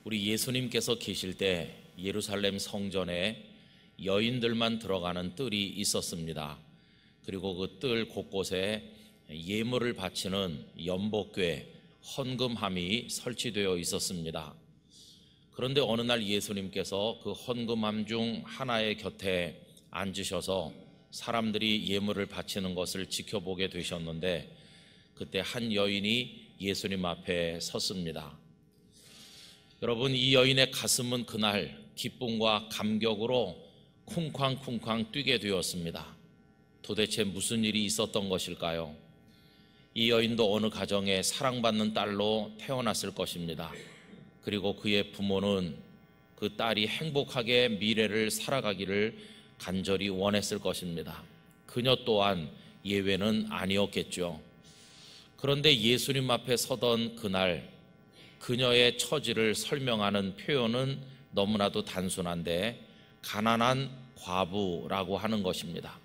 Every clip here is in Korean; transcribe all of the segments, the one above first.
우리 예수님께서 계실 때 예루살렘 성전에 여인들만 들어가는 뜰이 있었습니다. 그리고 그 뜰 곳곳에 예물을 바치는 연복궤, 헌금함이 설치되어 있었습니다. 그런데 어느 날 예수님께서 그 헌금함 중 하나의 곁에 앉으셔서 사람들이 예물을 바치는 것을 지켜보게 되셨는데, 그때 한 여인이 예수님 앞에 섰습니다. 여러분, 이 여인의 가슴은 그날 기쁨과 감격으로 쿵쾅쿵쾅 뛰게 되었습니다. 도대체 무슨 일이 있었던 것일까요? 이 여인도 어느 가정에 사랑받는 딸로 태어났을 것입니다. 그리고 그의 부모는 그 딸이 행복하게 미래를 살아가기를 간절히 원했을 것입니다. 그녀 또한 예외는 아니었겠죠. 그런데 예수님 앞에 서던 그날 그녀의 처지를 설명하는 표현은 너무나도 단순한데 가난한 과부라고 하는 것입니다.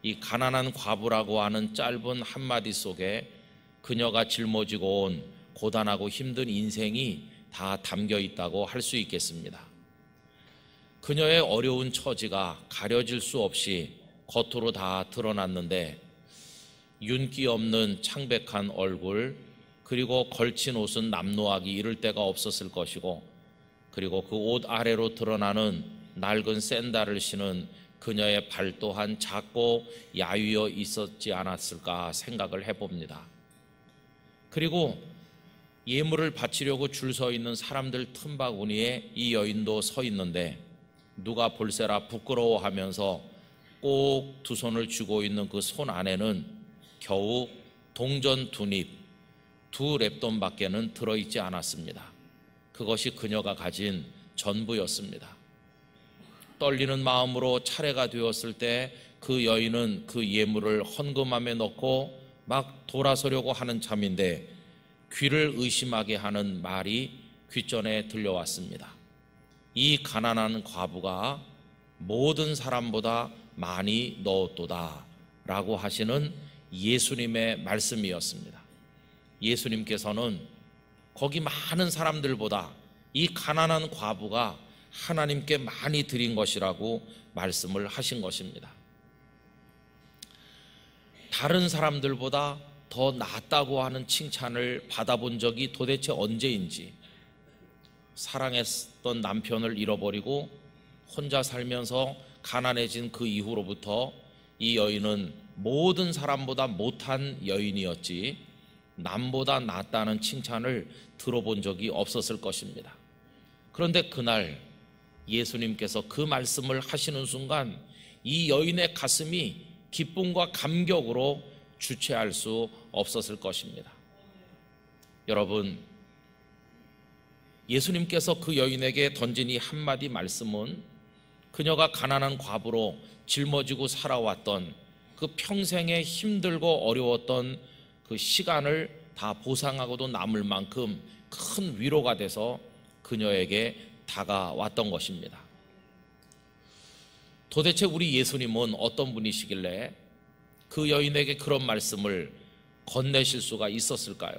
이 가난한 과부라고 하는 짧은 한마디 속에 그녀가 짊어지고 온 고단하고 힘든 인생이 다 담겨 있다고 할 수 있겠습니다. 그녀의 어려운 처지가 가려질 수 없이 겉으로 다 드러났는데, 윤기 없는 창백한 얼굴, 그리고 걸친 옷은 남노하기 이를 데가 없었을 것이고, 그리고 그 옷 아래로 드러나는 낡은 샌들을 신은 그녀의 발 또한 작고 야위어 있었지 않았을까 생각을 해봅니다. 그리고 예물을 바치려고 줄 서 있는 사람들 틈바구니에 이 여인도 서 있는데, 누가 볼세라 부끄러워하면서 꼭 두 손을 쥐고 있는 그 손 안에는 겨우 동전 2립, 2랩돈밖에는 들어있지 않았습니다. 그것이 그녀가 가진 전부였습니다. 떨리는 마음으로 차례가 되었을 때 그 여인은 그 예물을 헌금함에 넣고 막 돌아서려고 하는 참인데, 귀를 의심하게 하는 말이 귓전에 들려왔습니다. 이 가난한 과부가 모든 사람보다 많이 넣었도다 라고 하시는 예수님의 말씀이었습니다. 예수님께서는 거기 많은 사람들보다 이 가난한 과부가 하나님께 많이 드린 것이라고 말씀을 하신 것입니다. 다른 사람들보다 더 낫다고 하는 칭찬을 받아본 적이 도대체 언제인지, 사랑했던 남편을 잃어버리고 혼자 살면서 가난해진 그 이후로부터 이 여인은 모든 사람보다 못한 여인이었지 남보다 낫다는 칭찬을 들어본 적이 없었을 것입니다. 그런데 그날 예수님께서 그 말씀을 하시는 순간 이 여인의 가슴이 기쁨과 감격으로 주체할 수 없었을 것입니다. 여러분, 예수님께서 그 여인에게 던진 이 한마디 말씀은 그녀가 가난한 과부로 짊어지고 살아왔던 그 평생에 힘들고 어려웠던 그 시간을 다 보상하고도 남을 만큼 큰 위로가 돼서 그녀에게 다가왔던 것입니다. 도대체 우리 예수님은 어떤 분이시길래 그 여인에게 그런 말씀을 건네실 수가 있었을까요?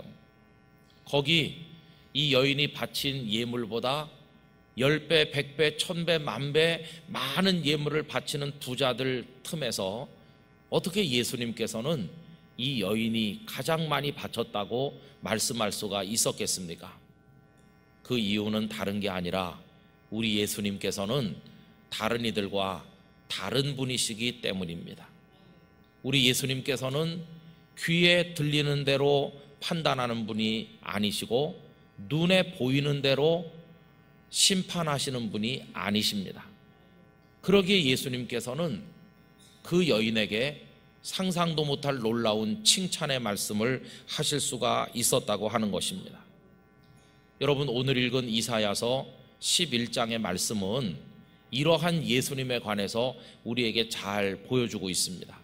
거기 이 여인이 바친 예물보다 10배, 100배, 1000배, 10,000배 많은 예물을 바치는 부자들 틈에서 어떻게 예수님께서는 이 여인이 가장 많이 바쳤다고 말씀할 수가 있었겠습니까? 그 이유는 다른 게 아니라 우리 예수님께서는 다른 이들과 다른 분이시기 때문입니다. 우리 예수님께서는 귀에 들리는 대로 판단하는 분이 아니시고 눈에 보이는 대로 심판하시는 분이 아니십니다. 그러기에 예수님께서는 그 여인에게 상상도 못할 놀라운 칭찬의 말씀을 하실 수가 있었다고 하는 것입니다. 여러분, 오늘 읽은 이사야서 11장의 말씀은 이러한 예수님에 관해서 우리에게 잘 보여주고 있습니다.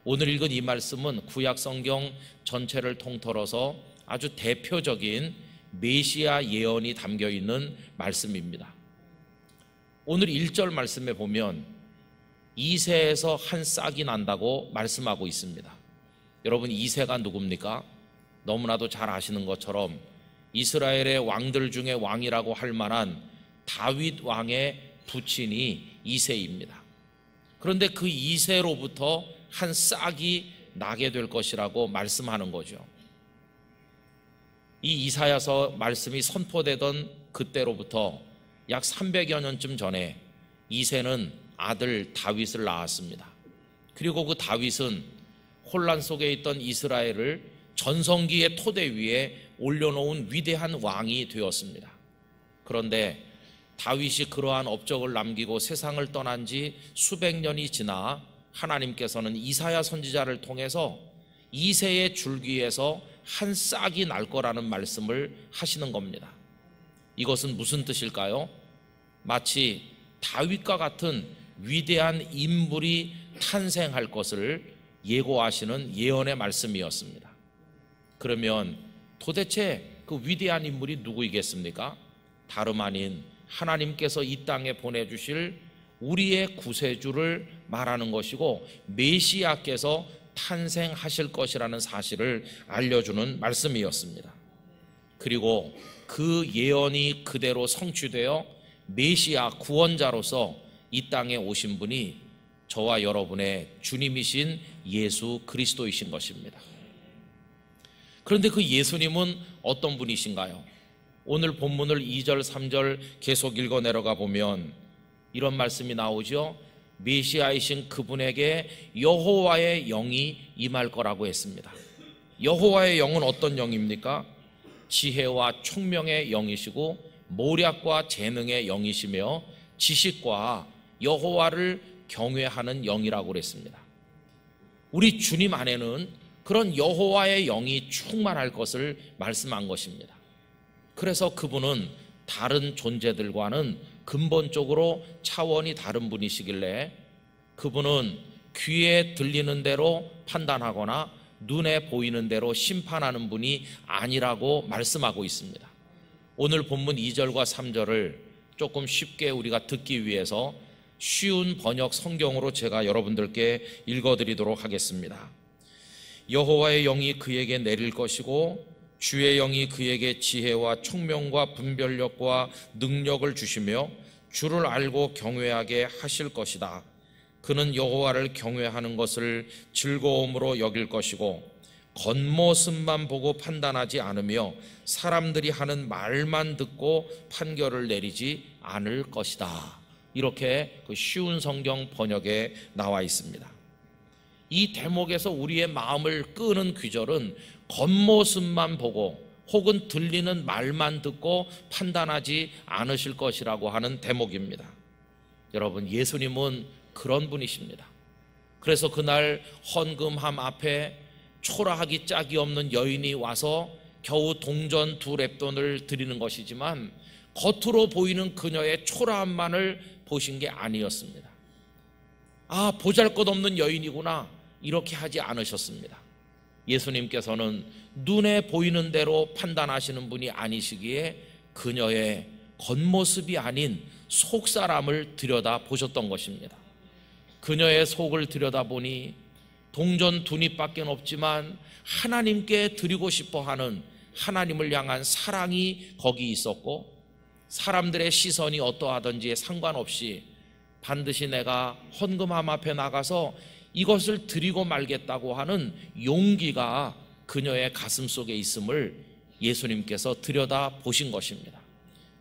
오늘 읽은 이 말씀은 구약 성경 전체를 통틀어서 아주 대표적인 메시아 예언이 담겨 있는 말씀입니다. 오늘 1절 말씀에 보면 이새에서 한 싹이 난다고 말씀하고 있습니다. 여러분, 이새가 누굽니까? 너무나도 잘 아시는 것처럼 이스라엘의 왕들 중에 왕이라고 할 만한 다윗 왕의 부친이 이새입니다. 그런데 그 이새로부터 한 싹이 나게 될 것이라고 말씀하는 거죠. 이 이사야서 말씀이 선포되던 그때로부터 약 300여 년쯤 전에 이새는 아들 다윗을 낳았습니다. 그리고 그 다윗은 혼란 속에 있던 이스라엘을 전성기의 토대 위에 올려놓은 위대한 왕이 되었습니다. 그런데 다윗이 그러한 업적을 남기고 세상을 떠난 지 수백 년이 지나 하나님께서는 이사야 선지자를 통해서 이새의 줄기에서 한 싹이 날 거라는 말씀을 하시는 겁니다. 이것은 무슨 뜻일까요? 마치 다윗과 같은 위대한 인물이 탄생할 것을 예고하시는 예언의 말씀이었습니다. 그러면 도대체 그 위대한 인물이 누구이겠습니까? 다름 아닌 하나님께서 이 땅에 보내주실 우리의 구세주를 말하는 것이고 메시아께서 탄생하실 것이라는 사실을 알려주는 말씀이었습니다. 그리고 그 예언이 그대로 성취되어 메시아 구원자로서 이 땅에 오신 분이 저와 여러분의 주님이신 예수 그리스도이신 것입니다. 그런데 그 예수님은 어떤 분이신가요? 오늘 본문을 2절 3절 계속 읽어 내려가 보면 이런 말씀이 나오죠. 메시아이신 그분에게 여호와의 영이 임할 거라고 했습니다. 여호와의 영은 어떤 영입니까? 지혜와 총명의 영이시고 모략과 재능의 영이시며 지식과 여호와를 경외하는 영이라고 그랬습니다. 우리 주님 안에는 그런 여호와의 영이 충만할 것을 말씀한 것입니다. 그래서 그분은 다른 존재들과는 근본적으로 차원이 다른 분이시길래 그분은 귀에 들리는 대로 판단하거나 눈에 보이는 대로 심판하는 분이 아니라고 말씀하고 있습니다. 오늘 본문 2절과 3절을 조금 쉽게 우리가 듣기 위해서 쉬운 번역 성경으로 제가 여러분들께 읽어드리도록 하겠습니다. 여호와의 영이 그에게 내릴 것이고 주의 영이 그에게 지혜와 총명과 분별력과 능력을 주시며 주를 알고 경외하게 하실 것이다. 그는 여호와를 경외하는 것을 즐거움으로 여길 것이고 겉모습만 보고 판단하지 않으며 사람들이 하는 말만 듣고 판결을 내리지 않을 것이다. 이렇게 그 쉬운 성경 번역에 나와 있습니다. 이 대목에서 우리의 마음을 끄는 귀절은 겉모습만 보고 혹은 들리는 말만 듣고 판단하지 않으실 것이라고 하는 대목입니다. 여러분, 예수님은 그런 분이십니다. 그래서 그날 헌금함 앞에 초라하기 짝이 없는 여인이 와서 겨우 동전 2렙돈을 드리는 것이지만 겉으로 보이는 그녀의 초라함만을 보신 게 아니었습니다. 아, 보잘것없는 여인이구나, 이렇게 하지 않으셨습니다. 예수님께서는 눈에 보이는 대로 판단하시는 분이 아니시기에 그녀의 겉모습이 아닌 속사람을 들여다보셨던 것입니다. 그녀의 속을 들여다보니 동전 2립밖에 없지만 하나님께 드리고 싶어하는 하나님을 향한 사랑이 거기 있었고 사람들의 시선이 어떠하든지에 상관없이 반드시 내가 헌금함 앞에 나가서 이것을 드리고 말겠다고 하는 용기가 그녀의 가슴 속에 있음을 예수님께서 들여다보신 것입니다.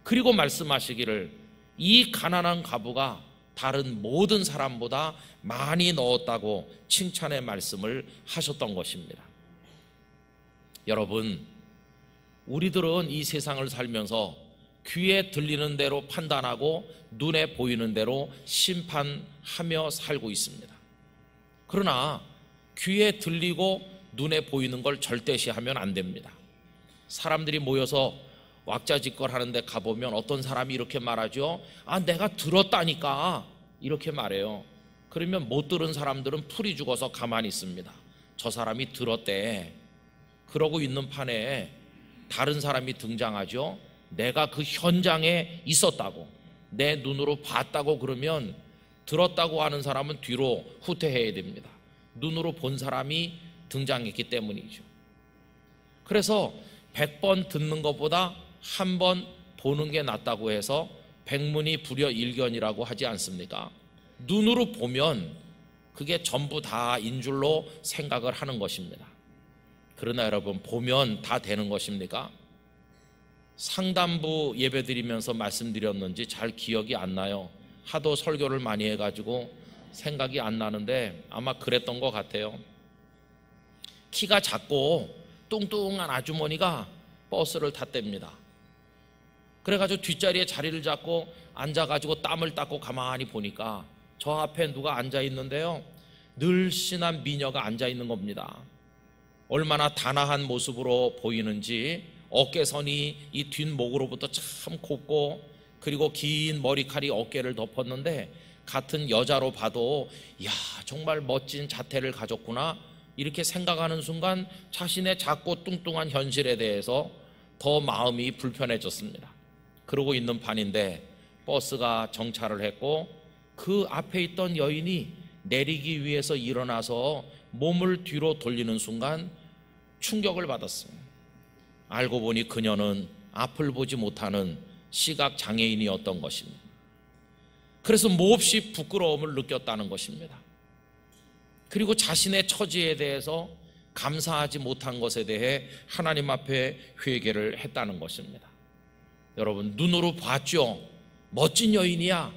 그리고 말씀하시기를 이 가난한 과부가 다른 모든 사람보다 많이 넣었다고 칭찬의 말씀을 하셨던 것입니다. 여러분, 우리들은 이 세상을 살면서 귀에 들리는 대로 판단하고 눈에 보이는 대로 심판하며 살고 있습니다. 그러나 귀에 들리고 눈에 보이는 걸 절대시하면 안 됩니다. 사람들이 모여서 왁자지껄 하는데 가보면 어떤 사람이 이렇게 말하죠. 아, 내가 들었다니까, 이렇게 말해요. 그러면 못 들은 사람들은 풀이 죽어서 가만히 있습니다. 저 사람이 들었대. 그러고 있는 판에 다른 사람이 등장하죠. 내가 그 현장에 있었다고, 내 눈으로 봤다고. 그러면 들었다고 하는 사람은 뒤로 후퇴해야 됩니다. 눈으로 본 사람이 등장했기 때문이죠. 그래서 100번 듣는 것보다 한 번 보는 게 낫다고 해서 백문이 불여일견이라고 하지 않습니까? 눈으로 보면 그게 전부 다인 줄로 생각을 하는 것입니다. 그러나 여러분, 보면 다 되는 것입니까? 상담부 예배드리면서 말씀드렸는지 잘 기억이 안 나요. 하도 설교를 많이 해가지고 생각이 안 나는데 아마 그랬던 것 같아요. 키가 작고 뚱뚱한 아주머니가 버스를 탔답니다. 그래가지고 뒷자리에 자리를 잡고 앉아가지고 땀을 닦고 가만히 보니까 저 앞에 누가 앉아있는데요, 늘씬한 미녀가 앉아있는 겁니다. 얼마나 단아한 모습으로 보이는지 어깨선이 이 뒷목으로부터 참 곱고, 그리고 긴 머리칼이 어깨를 덮었는데 같은 여자로 봐도 이야, 정말 멋진 자태를 가졌구나 이렇게 생각하는 순간 자신의 작고 뚱뚱한 현실에 대해서 더 마음이 불편해졌습니다. 그러고 있는 판인데 버스가 정차를 했고 그 앞에 있던 여인이 내리기 위해서 일어나서 몸을 뒤로 돌리는 순간 충격을 받았어요. 알고 보니 그녀는 앞을 보지 못하는 시각 장애인이었던 것입니다. 그래서 몹시 부끄러움을 느꼈다는 것입니다. 그리고 자신의 처지에 대해서 감사하지 못한 것에 대해 하나님 앞에 회개를 했다는 것입니다. 여러분, 눈으로 봤죠. 멋진 여인이야.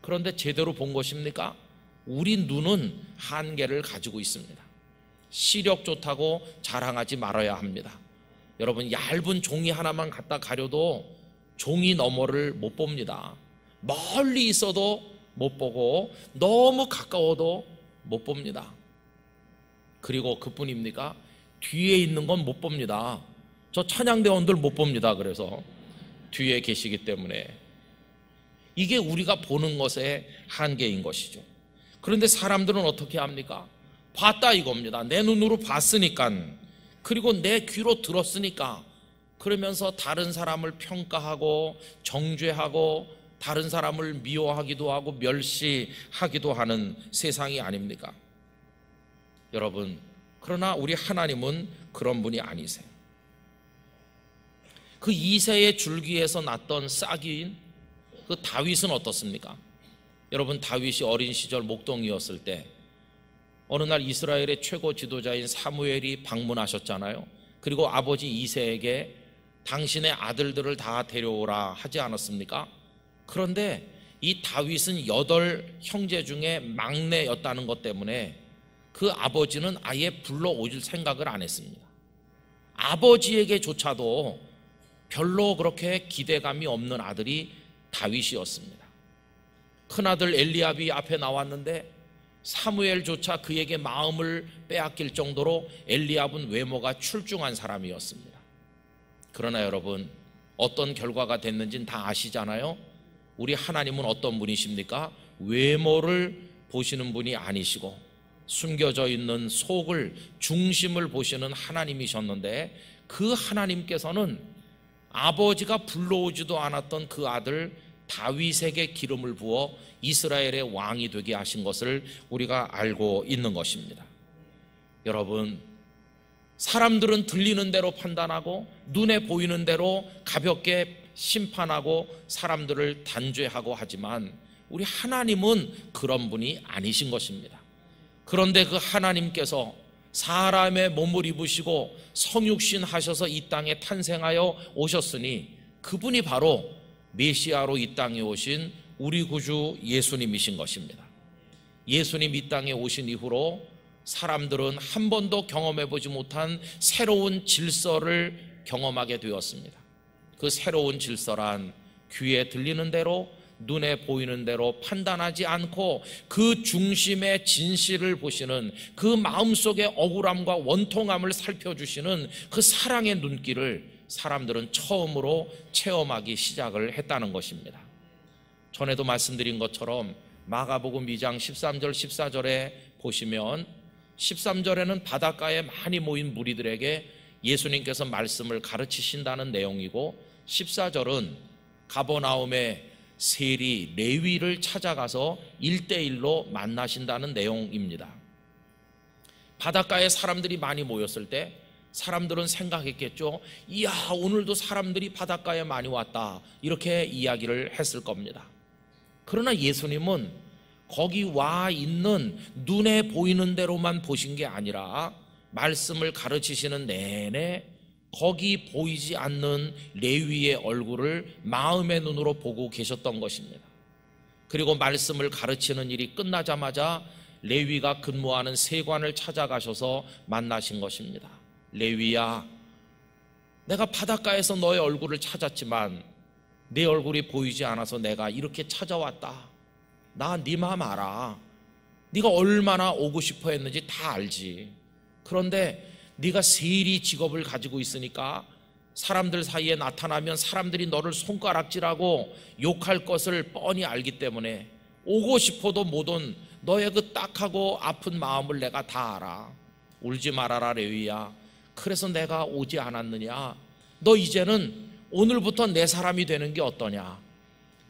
그런데 제대로 본 것입니까? 우리 눈은 한계를 가지고 있습니다. 시력 좋다고 자랑하지 말아야 합니다. 여러분, 얇은 종이 하나만 갖다 가려도 종이 너머를 못 봅니다. 멀리 있어도 못 보고 너무 가까워도 못 봅니다. 그리고 그뿐입니까? 뒤에 있는 건 못 봅니다. 저 찬양대원들 못 봅니다. 그래서 뒤에 계시기 때문에 이게 우리가 보는 것의 한계인 것이죠. 그런데 사람들은 어떻게 합니까? 봤다 이겁니다. 내 눈으로 봤으니까, 그리고 내 귀로 들었으니까, 그러면서 다른 사람을 평가하고 정죄하고 다른 사람을 미워하기도 하고 멸시하기도 하는 세상이 아닙니까? 여러분, 그러나 우리 하나님은 그런 분이 아니세요. 그 이새의 줄기에서 났던 싹인 그 다윗은 어떻습니까? 여러분, 다윗이 어린 시절 목동이었을 때 어느 날 이스라엘의 최고 지도자인 사무엘이 방문하셨잖아요. 그리고 아버지 이새에게 당신의 아들들을 다 데려오라 하지 않았습니까? 그런데 이 다윗은 8 형제 중에 막내였다는 것 때문에 그 아버지는 아예 불러오질 생각을 안 했습니다. 아버지에게조차도 별로 그렇게 기대감이 없는 아들이 다윗이었습니다. 큰아들 엘리압이 앞에 나왔는데 사무엘조차 그에게 마음을 빼앗길 정도로 엘리압은 외모가 출중한 사람이었습니다. 그러나 여러분, 어떤 결과가 됐는지는 다 아시잖아요. 우리 하나님은 어떤 분이십니까? 외모를 보시는 분이 아니시고 숨겨져 있는 속을, 중심을 보시는 하나님이셨는데, 그 하나님께서는 아버지가 불러오지도 않았던 그 아들 다윗에게 기름을 부어 이스라엘의 왕이 되게 하신 것을 우리가 알고 있는 것입니다. 여러분, 사람들은 들리는 대로 판단하고 눈에 보이는 대로 가볍게 심판하고 사람들을 단죄하고 하지만 우리 하나님은 그런 분이 아니신 것입니다. 그런데 그 하나님께서 사람의 몸을 입으시고 성육신 하셔서 이 땅에 탄생하여 오셨으니 그분이 바로 메시아로 이 땅에 오신 우리 구주 예수님이신 것입니다. 예수님 이 땅에 오신 이후로 사람들은 한 번도 경험해보지 못한 새로운 질서를 경험하게 되었습니다. 그 새로운 질서란 귀에 들리는 대로, 눈에 보이는 대로 판단하지 않고 그 중심의 진실을 보시는, 그 마음속의 억울함과 원통함을 살펴주시는 그 사랑의 눈길을 사람들은 처음으로 체험하기 시작을 했다는 것입니다. 전에도 말씀드린 것처럼 마가복음 2장 13절 14절에 보시면 13절에는 바닷가에 많이 모인 무리들에게 예수님께서 말씀을 가르치신다는 내용이고, 14절은 가버나움의 세리 레위를 찾아가서 1대1로 만나신다는 내용입니다. 바닷가에 사람들이 많이 모였을 때 사람들은 생각했겠죠. 이야, 오늘도 사람들이 바닷가에 많이 왔다, 이렇게 이야기를 했을 겁니다. 그러나 예수님은 거기 와 있는 눈에 보이는 대로만 보신 게 아니라 말씀을 가르치시는 내내 거기 보이지 않는 레위의 얼굴을 마음의 눈으로 보고 계셨던 것입니다. 그리고 말씀을 가르치는 일이 끝나자마자 레위가 근무하는 세관을 찾아가셔서 만나신 것입니다. 레위야, 내가 바닷가에서 너의 얼굴을 찾았지만 내 얼굴이 보이지 않아서 내가 이렇게 찾아왔다. 나 네 마음 알아. 네가 얼마나 오고 싶어 했는지 다 알지. 그런데 네가 세리 직업을 가지고 있으니까 사람들 사이에 나타나면 사람들이 너를 손가락질하고 욕할 것을 뻔히 알기 때문에 오고 싶어도 못 온 너의 그 딱하고 아픈 마음을 내가 다 알아. 울지 말아라 레위야. 그래서 내가 오지 않았느냐. 너 이제는 오늘부터 내 사람이 되는 게 어떠냐.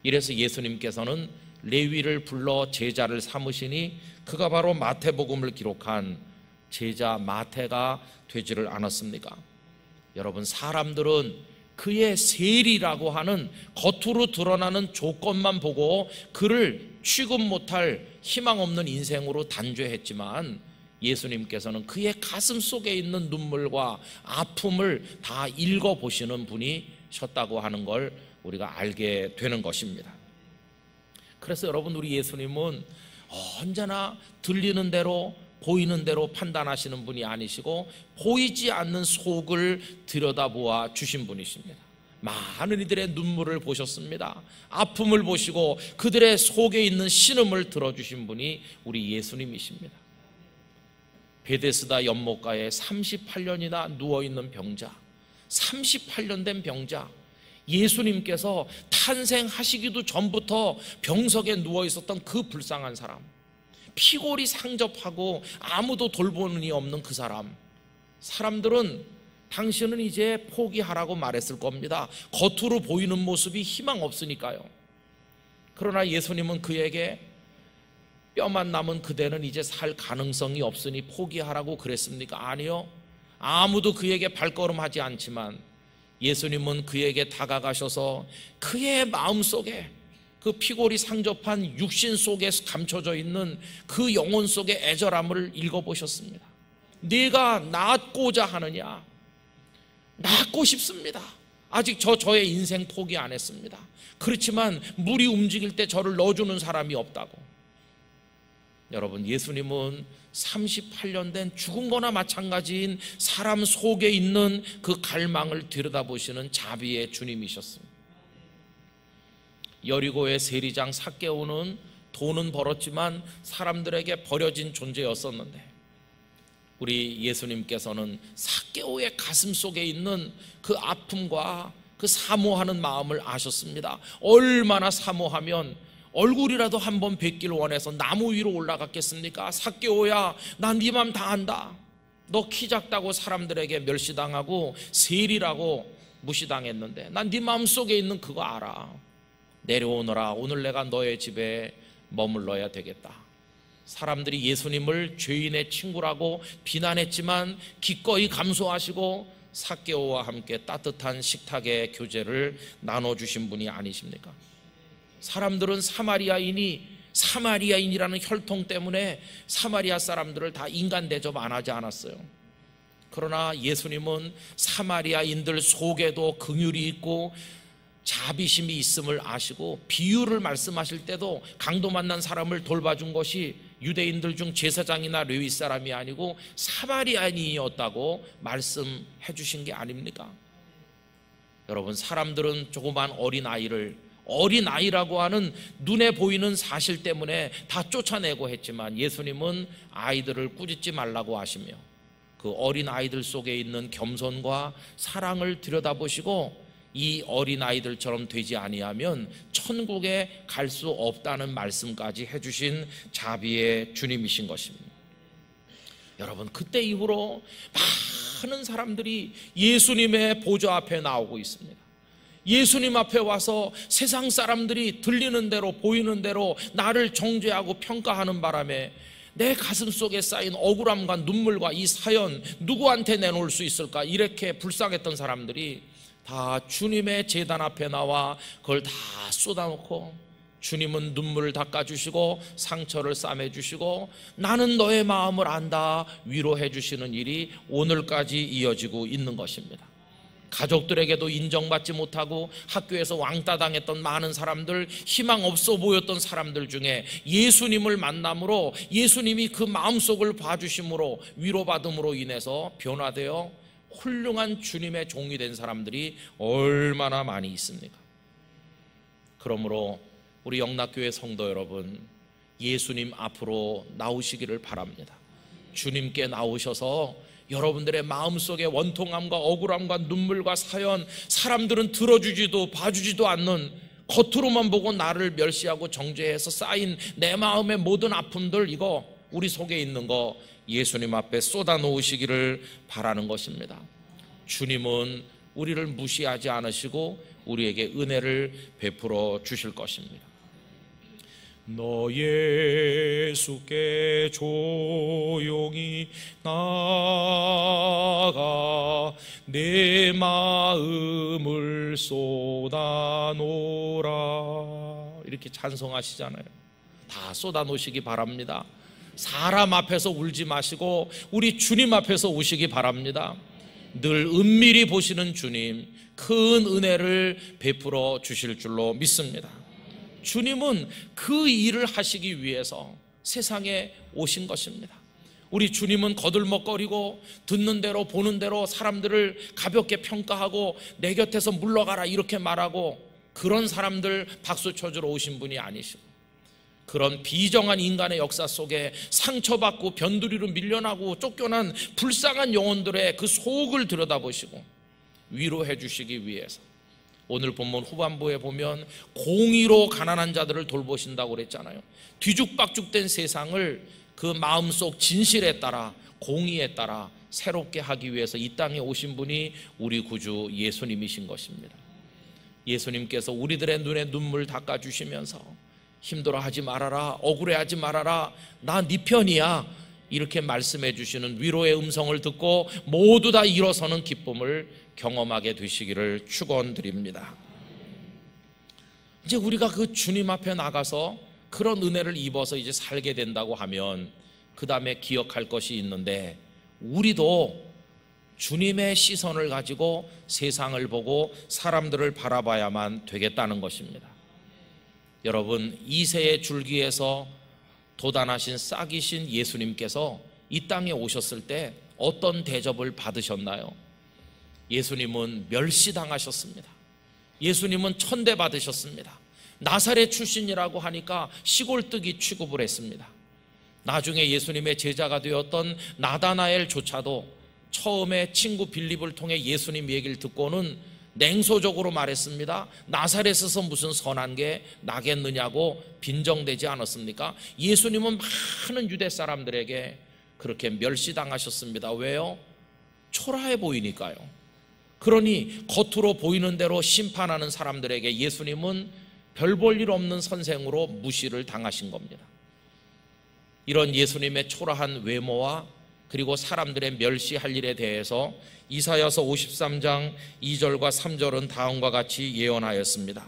이래서 예수님께서는 레위를 불러 제자를 삼으시니 그가 바로 마태복음을 기록한 제자 마태가 되지를 않았습니까? 여러분, 사람들은 그의 세리라고 하는 겉으로 드러나는 조건만 보고 그를 취급 못할 희망 없는 인생으로 단죄했지만 예수님께서는 그의 가슴 속에 있는 눈물과 아픔을 다 읽어보시는 분이셨다고 하는 걸 우리가 알게 되는 것입니다. 그래서 여러분, 우리 예수님은 언제나 들리는 대로 보이는 대로 판단하시는 분이 아니시고 보이지 않는 속을 들여다보아 주신 분이십니다. 많은 이들의 눈물을 보셨습니다. 아픔을 보시고 그들의 속에 있는 신음을 들어주신 분이 우리 예수님이십니다. 베데스다 연못가에 38년이나 누워있는 병자, 38년 된 병자, 예수님께서 탄생하시기도 전부터 병석에 누워있었던 그 불쌍한 사람, 피골이 상접하고 아무도 돌보는 이 없는 그 사람, 사람들은 당신은 이제 포기하라고 말했을 겁니다. 겉으로 보이는 모습이 희망 없으니까요. 그러나 예수님은 그에게 뼈만 남은 그대는 이제 살 가능성이 없으니 포기하라고 그랬습니까? 아니요. 아무도 그에게 발걸음하지 않지만 예수님은 그에게 다가가셔서 그의 마음속에 그 피골이 상접한 육신 속에 감춰져 있는 그 영혼 속의 애절함을 읽어보셨습니다. 네가 낳고자 하느냐? 낳고 싶습니다. 아직 저의 인생 포기 안 했습니다. 그렇지만 물이 움직일 때 저를 넣어주는 사람이 없다고. 여러분, 예수님은 38년 된 죽은 거나 마찬가지인 사람 속에 있는 그 갈망을 들여다보시는 자비의 주님이셨습니다. 여리고의 세리장 삭개오는 돈은 벌었지만 사람들에게 버려진 존재였었는데 우리 예수님께서는 삭개오의 가슴 속에 있는 그 아픔과 그 사모하는 마음을 아셨습니다. 얼마나 사모하면 얼굴이라도 한번 뵙기를 원해서 나무 위로 올라갔겠습니까? 삭개오야, 난 네 맘 다 안다. 너 키 작다고 사람들에게 멸시당하고 세리라고 무시당했는데 난 네 마음속에 있는 그거 알아. 내려오너라. 오늘 내가 너의 집에 머물러야 되겠다. 사람들이 예수님을 죄인의 친구라고 비난했지만 기꺼이 감수하시고 삭개오와 함께 따뜻한 식탁의 교제를 나눠주신 분이 아니십니까? 사람들은 사마리아인이라는 혈통 때문에 사마리아 사람들을 다 인간 대접 안 하지 않았어요. 그러나 예수님은 사마리아인들 속에도 긍휼이 있고 자비심이 있음을 아시고 비유를 말씀하실 때도 강도 만난 사람을 돌봐준 것이 유대인들 중 제사장이나 레위 사람이 아니고 사마리아인이었다고 말씀해 주신 게 아닙니까? 여러분, 사람들은 조그만 어린아이라고 하는 눈에 보이는 사실 때문에 다 쫓아내고 했지만 예수님은 아이들을 꾸짖지 말라고 하시며 그 어린아이들 속에 있는 겸손과 사랑을 들여다보시고 이 어린아이들처럼 되지 아니하면 천국에 갈 수 없다는 말씀까지 해주신 자비의 주님이신 것입니다. 여러분, 그때 이후로 많은 사람들이 예수님의 보좌 앞에 나오고 있습니다. 예수님 앞에 와서 세상 사람들이 들리는 대로 보이는 대로 나를 정죄하고 평가하는 바람에 내 가슴 속에 쌓인 억울함과 눈물과 이 사연 누구한테 내놓을 수 있을까? 이렇게 불쌍했던 사람들이 다 주님의 제단 앞에 나와 그걸 다 쏟아놓고 주님은 눈물을 닦아주시고 상처를 싸매주시고 나는 너의 마음을 안다 위로해 주시는 일이 오늘까지 이어지고 있는 것입니다. 가족들에게도 인정받지 못하고 학교에서 왕따 당했던 많은 사람들, 희망 없어 보였던 사람들 중에 예수님을 만남으로 예수님이 그 마음속을 봐주심으로 위로받음으로 인해서 변화되어 훌륭한 주님의 종이 된 사람들이 얼마나 많이 있습니까? 그러므로 우리 영락교회 성도 여러분, 예수님 앞으로 나오시기를 바랍니다. 주님께 나오셔서 여러분들의 마음속에 원통함과 억울함과 눈물과 사연, 사람들은 들어주지도 봐주지도 않는, 겉으로만 보고 나를 멸시하고 정죄해서 쌓인 내 마음의 모든 아픔들, 이거 우리 속에 있는 거 예수님 앞에 쏟아 놓으시기를 바라는 것입니다. 주님은 우리를 무시하지 않으시고 우리에게 은혜를 베풀어 주실 것입니다. 너 예수께 조용히 나아가 내 마음을 쏟아놓으라, 이렇게 찬송하시잖아요. 다 쏟아놓으시기 바랍니다. 사람 앞에서 울지 마시고 우리 주님 앞에서 우시기 바랍니다. 늘 은밀히 보시는 주님, 큰 은혜를 베풀어 주실 줄로 믿습니다. 주님은 그 일을 하시기 위해서 세상에 오신 것입니다. 우리 주님은 거들먹거리고 듣는 대로 보는 대로 사람들을 가볍게 평가하고 내 곁에서 물러가라 이렇게 말하고 그런 사람들 박수 쳐주러 오신 분이 아니시고, 그런 비정한 인간의 역사 속에 상처받고 변두리로 밀려나고 쫓겨난 불쌍한 영혼들의 그 속을 들여다보시고 위로해 주시기 위해서, 오늘 본문 후반부에 보면 공의로 가난한 자들을 돌보신다고 그랬잖아요. 뒤죽박죽된 세상을 그 마음속 진실에 따라, 공의에 따라 새롭게 하기 위해서 이 땅에 오신 분이 우리 구주 예수님이신 것입니다. 예수님께서 우리들의 눈에 눈물 닦아주시면서 힘들어하지 말아라, 억울해하지 말아라, 나 네 편이야, 이렇게 말씀해 주시는 위로의 음성을 듣고 모두 다 일어서는 기쁨을 경험하게 되시기를 축원드립니다. 이제 우리가 그 주님 앞에 나가서 그런 은혜를 입어서 이제 살게 된다고 하면 그 다음에 기억할 것이 있는데, 우리도 주님의 시선을 가지고 세상을 보고 사람들을 바라봐야만 되겠다는 것입니다. 여러분, 이새의 줄기에서 도단하신 싹이신 예수님께서 이 땅에 오셨을 때 어떤 대접을 받으셨나요? 예수님은 멸시당하셨습니다. 예수님은 천대받으셨습니다. 나사렛 출신이라고 하니까 시골뜨기 취급을 했습니다. 나중에 예수님의 제자가 되었던 나다나엘조차도 처음에 친구 빌립을 통해 예수님 얘기를 듣고는 냉소적으로 말했습니다. 나사렛에서 무슨 선한 게 나겠느냐고 빈정대지 않았습니까? 예수님은 많은 유대 사람들에게 그렇게 멸시당하셨습니다. 왜요? 초라해 보이니까요. 그러니 겉으로 보이는 대로 심판하는 사람들에게 예수님은 별 볼 일 없는 선생으로 무시를 당하신 겁니다. 이런 예수님의 초라한 외모와 그리고 사람들의 멸시할 일에 대해서 이사야서 53장 2절과 3절은 다음과 같이 예언하였습니다.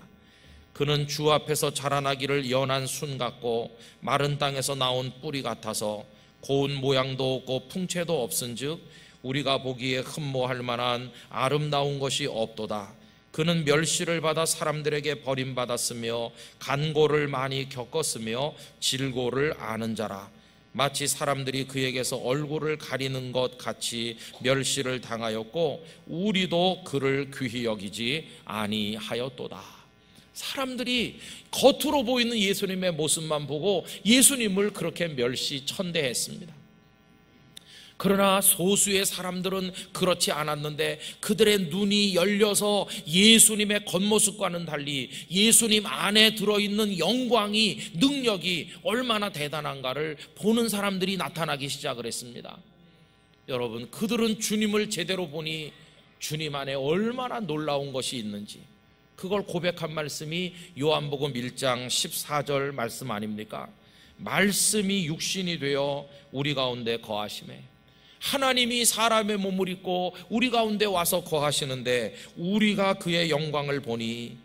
그는 주 앞에서 자라나기를 연한 순 같고 마른 땅에서 나온 뿌리 같아서 고운 모양도 없고 풍채도 없은즉 우리가 보기에 흠모할 만한 아름다운 것이 없도다. 그는 멸시를 받아 사람들에게 버림받았으며 간고를 많이 겪었으며 질고를 아는 자라. 마치 사람들이 그에게서 얼굴을 가리는 것 같이 멸시를 당하였고 우리도 그를 귀히 여기지 아니하였도다. 사람들이 겉으로 보이는 예수님의 모습만 보고 예수님을 그렇게 멸시 천대했습니다. 그러나 소수의 사람들은 그렇지 않았는데 그들의 눈이 열려서 예수님의 겉모습과는 달리 예수님 안에 들어있는 영광이, 능력이 얼마나 대단한가를 보는 사람들이 나타나기 시작을 했습니다. 여러분, 그들은 주님을 제대로 보니 주님 안에 얼마나 놀라운 것이 있는지 그걸 고백한 말씀이 요한복음 1장 14절 말씀 아닙니까? 말씀이 육신이 되어 우리 가운데 거하심에, 하나님이 사람의 몸을 입고 우리 가운데 와서 거하시는데 우리가 그의 영광을 보니,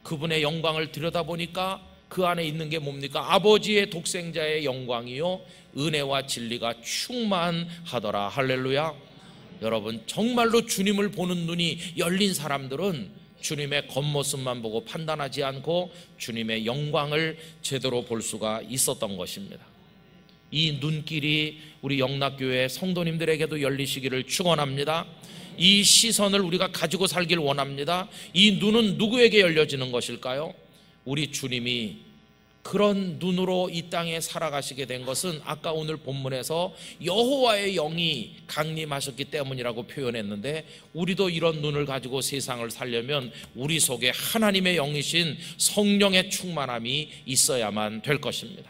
그분의 영광을 들여다보니까 그 안에 있는 게 뭡니까? 아버지의 독생자의 영광이요 은혜와 진리가 충만하더라. 할렐루야. 여러분, 정말로 주님을 보는 눈이 열린 사람들은 주님의 겉모습만 보고 판단하지 않고 주님의 영광을 제대로 볼 수가 있었던 것입니다. 이 눈길이 우리 영락교회 성도님들에게도 열리시기를 축원합니다. 이 시선을 우리가 가지고 살길 원합니다. 이 눈은 누구에게 열려지는 것일까요? 우리 주님이 그런 눈으로 이 땅에 살아가시게 된 것은 아까 오늘 본문에서 여호와의 영이 강림하셨기 때문이라고 표현했는데, 우리도 이런 눈을 가지고 세상을 살려면 우리 속에 하나님의 영이신 성령의 충만함이 있어야만 될 것입니다.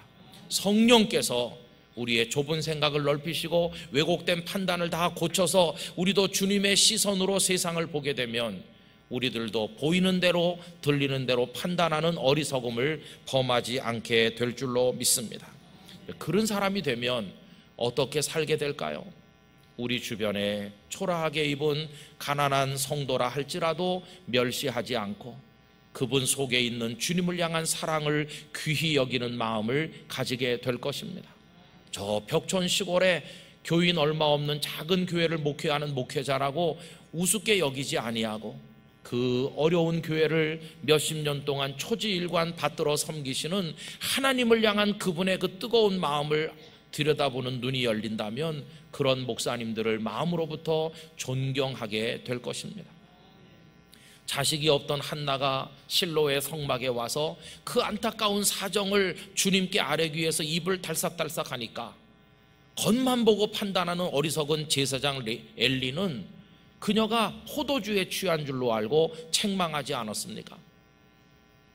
성령께서 우리의 좁은 생각을 넓히시고 왜곡된 판단을 다 고쳐서 우리도 주님의 시선으로 세상을 보게 되면 우리들도 보이는 대로 들리는 대로 판단하는 어리석음을 범하지 않게 될 줄로 믿습니다. 그런 사람이 되면 어떻게 살게 될까요? 우리 주변에 초라하게 입은 가난한 성도라 할지라도 멸시하지 않고 그분 속에 있는 주님을 향한 사랑을 귀히 여기는 마음을 가지게 될 것입니다. 저 벽촌 시골에 교인 얼마 없는 작은 교회를 목회하는 목회자라고 우습게 여기지 아니하고 그 어려운 교회를 몇십 년 동안 초지일관 받들어 섬기시는 하나님을 향한 그분의 그 뜨거운 마음을 들여다보는 눈이 열린다면 그런 목사님들을 마음으로부터 존경하게 될 것입니다. 자식이 없던 한나가 실로의 성막에 와서 그 안타까운 사정을 주님께 아뢰기 위해서 입을 달싹달싹 하니까 겉만 보고 판단하는 어리석은 제사장 엘리는 그녀가 포도주에 취한 줄로 알고 책망하지 않았습니까?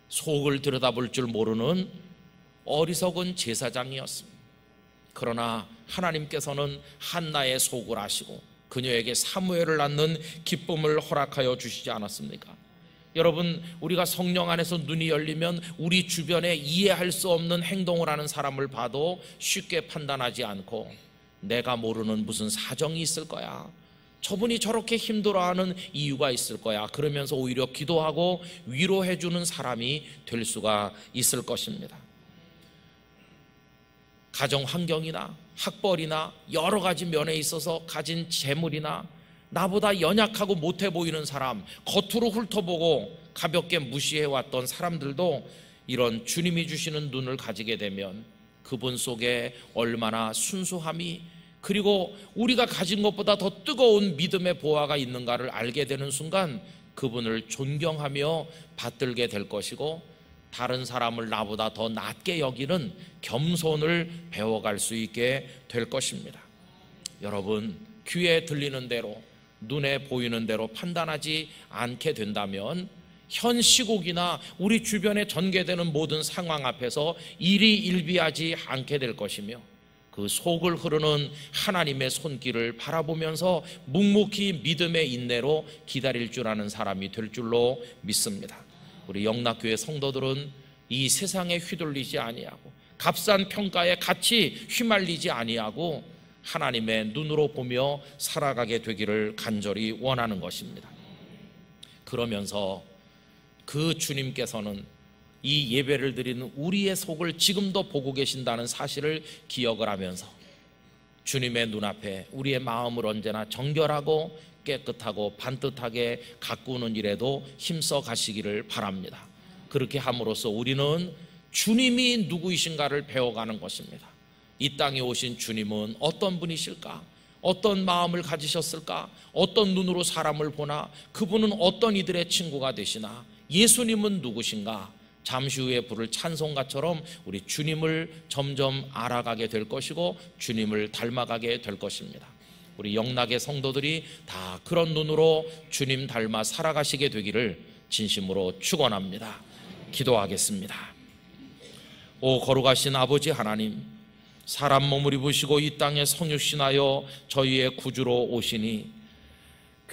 속을 들여다볼 줄 모르는 어리석은 제사장이었습니다. 그러나 하나님께서는 한나의 속을 아시고 그녀에게 사무엘을 낳는 기쁨을 허락하여 주시지 않았습니까? 여러분, 우리가 성령 안에서 눈이 열리면 우리 주변에 이해할 수 없는 행동을 하는 사람을 봐도 쉽게 판단하지 않고 내가 모르는 무슨 사정이 있을 거야, 저분이 저렇게 힘들어하는 이유가 있을 거야, 그러면서 오히려 기도하고 위로해주는 사람이 될 수가 있을 것입니다. 가정 환경이나 학벌이나 여러 가지 면에 있어서 가진 재물이나 나보다 연약하고 못해 보이는 사람, 겉으로 훑어보고 가볍게 무시해왔던 사람들도 이런 주님이 주시는 눈을 가지게 되면 그분 속에 얼마나 순수함이, 그리고 우리가 가진 것보다 더 뜨거운 믿음의 보화가 있는가를 알게 되는 순간 그분을 존경하며 받들게 될 것이고, 다른 사람을 나보다 더 낮게 여기는 겸손을 배워갈 수 있게 될 것입니다. 여러분, 귀에 들리는 대로 눈에 보이는 대로 판단하지 않게 된다면 현 시국이나 우리 주변에 전개되는 모든 상황 앞에서 일희일비하지 않게 될 것이며, 그 속을 흐르는 하나님의 손길을 바라보면서 묵묵히 믿음의 인내로 기다릴 줄 아는 사람이 될 줄로 믿습니다. 우리 영락교회 성도들은 이 세상에 휘둘리지 아니하고 값싼 평가에 같이 휘말리지 아니하고 하나님의 눈으로 보며 살아가게 되기를 간절히 원하는 것입니다. 그러면서 그 주님께서는 이 예배를 드리는 우리의 속을 지금도 보고 계신다는 사실을 기억을 하면서 주님의 눈앞에 우리의 마음을 언제나 정결하고 깨끗하고 반듯하게 가꾸는 일에도 힘써 가시기를 바랍니다. 그렇게 함으로써 우리는 주님이 누구이신가를 배워가는 것입니다. 이 땅에 오신 주님은 어떤 분이실까? 어떤 마음을 가지셨을까? 어떤 눈으로 사람을 보나? 그분은 어떤 이들의 친구가 되시나? 예수님은 누구신가? 잠시 후에 부를 찬송가처럼 우리 주님을 점점 알아가게 될 것이고 주님을 닮아가게 될 것입니다. 우리 영락의 성도들이 다 그런 눈으로 주님 닮아 살아가시게 되기를 진심으로 축원합니다. 기도하겠습니다. 오 거룩하신 아버지 하나님, 사람 몸을 입으시고 이 땅에 성육신하여 저희의 구주로 오시니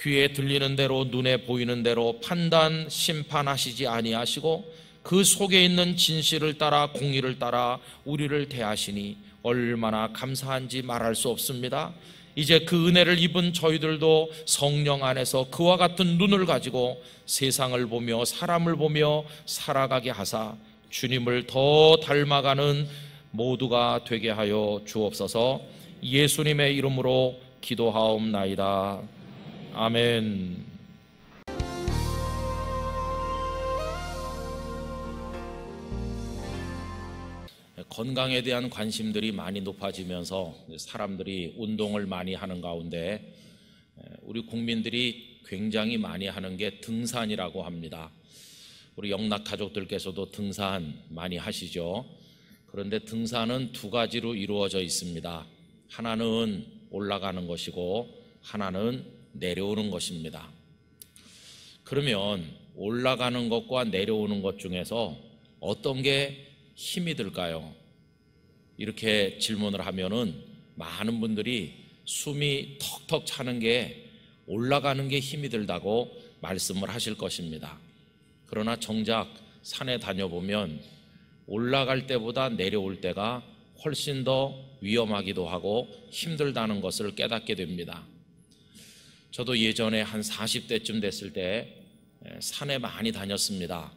귀에 들리는 대로 눈에 보이는 대로 판단 심판하시지 아니하시고 그 속에 있는 진실을 따라 공의를 따라 우리를 대하시니 얼마나 감사한지 말할 수 없습니다. 이제 그 은혜를 입은 저희들도 성령 안에서 그와 같은 눈을 가지고 세상을 보며 사람을 보며 살아가게 하사 주님을 더 닮아가는 모두가 되게 하여 주옵소서. 예수님의 이름으로 기도하옵나이다. 아멘. 건강에 대한 관심들이 많이 높아지면서 사람들이 운동을 많이 하는 가운데 우리 국민들이 굉장히 많이 하는 게 등산이라고 합니다. 우리 영락 가족들께서도 등산 많이 하시죠. 그런데 등산은 두 가지로 이루어져 있습니다. 하나는 올라가는 것이고 하나는 내려오는 것입니다. 그러면 올라가는 것과 내려오는 것 중에서 어떤 게 힘이 들까요? 이렇게 질문을 하면은 많은 분들이 숨이 턱턱 차는 게 올라가는 게 힘이 들다고 말씀을 하실 것입니다. 그러나 정작 산에 다녀보면 올라갈 때보다 내려올 때가 훨씬 더 위험하기도 하고 힘들다는 것을 깨닫게 됩니다. 저도 예전에 한 40대쯤 됐을 때 산에 많이 다녔습니다.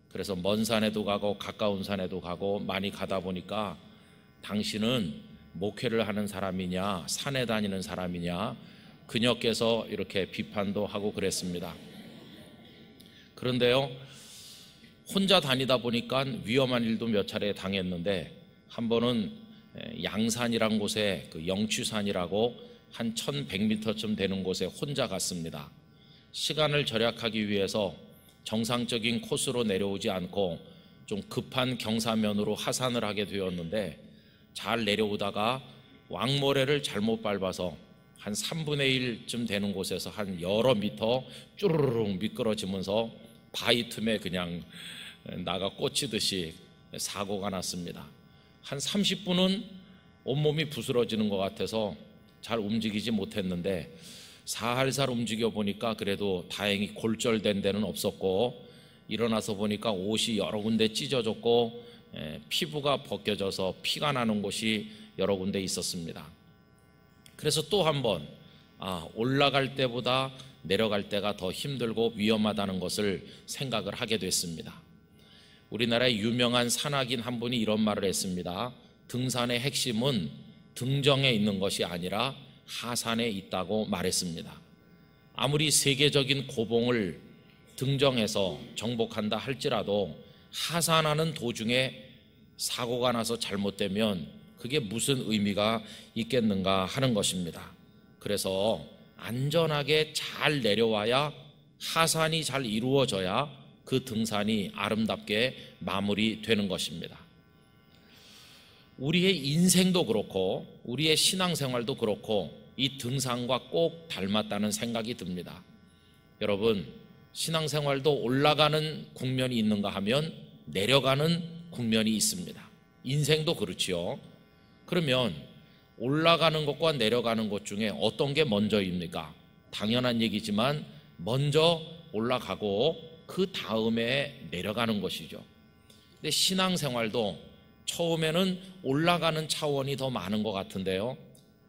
그래서 먼 산에도 가고 가까운 산에도 가고 많이 가다 보니까 당신은 목회를 하는 사람이냐 산에 다니는 사람이냐 그녀께서 이렇게 비판도 하고 그랬습니다. 그런데요, 혼자 다니다 보니까 위험한 일도 몇 차례 당했는데 한 번은 양산이란 곳에 그 영취산이라고 한 1100m쯤 되는 곳에 혼자 갔습니다. 시간을 절약하기 위해서 정상적인 코스로 내려오지 않고 좀 급한 경사면으로 하산을 하게 되었는데 잘 내려오다가 왕모래를 잘못 밟아서 한 3분의 1쯤 되는 곳에서 한 여러 미터 쭈르륵 미끄러지면서 바위 틈에 그냥 나가 꽂히듯이 사고가 났습니다. 한 30분은 온몸이 부스러지는 것 같아서 잘 움직이지 못했는데 살살 움직여 보니까 그래도 다행히 골절된 데는 없었고 일어나서 보니까 옷이 여러 군데 찢어졌고 피부가 벗겨져서 피가 나는 곳이 여러 군데 있었습니다. 그래서 또 한 번 올라갈 때보다 내려갈 때가 더 힘들고 위험하다는 것을 생각을 하게 됐습니다. 우리나라의 유명한 산악인 한 분이 이런 말을 했습니다. 등산의 핵심은 등정에 있는 것이 아니라 하산에 있다고 말했습니다. 아무리 세계적인 고봉을 등정해서 정복한다 할지라도 하산하는 도중에 사고가 나서 잘못되면 그게 무슨 의미가 있겠는가 하는 것입니다. 그래서 안전하게 잘 내려와야 하산이 잘 이루어져야 그 등산이 아름답게 마무리되는 것입니다. 우리의 인생도 그렇고 우리의 신앙생활도 그렇고 이 등산과 꼭 닮았다는 생각이 듭니다. 여러분, 신앙생활도 올라가는 국면이 있는가 하면 내려가는 국면이 있습니다. 인생도 그렇지요. 그러면 올라가는 것과 내려가는 것 중에 어떤 게 먼저입니까? 당연한 얘기지만 먼저 올라가고 그 다음에 내려가는 것이죠. 근데 신앙생활도 처음에는 올라가는 차원이 더 많은 것 같은데요,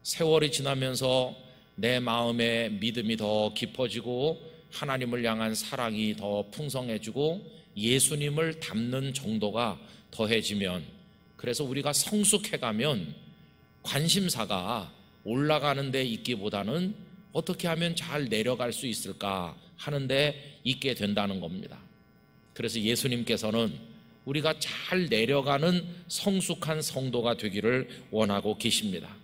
세월이 지나면서 내 마음의 믿음이 더 깊어지고 하나님을 향한 사랑이 더 풍성해지고 예수님을 닮는 정도가 더해지면, 그래서 우리가 성숙해가면 관심사가 올라가는 데 있기보다는 어떻게 하면 잘 내려갈 수 있을까 하는데 있게 된다는 겁니다. 그래서 예수님께서는 우리가 잘 내려가는 성숙한 성도가 되기를 원하고 계십니다.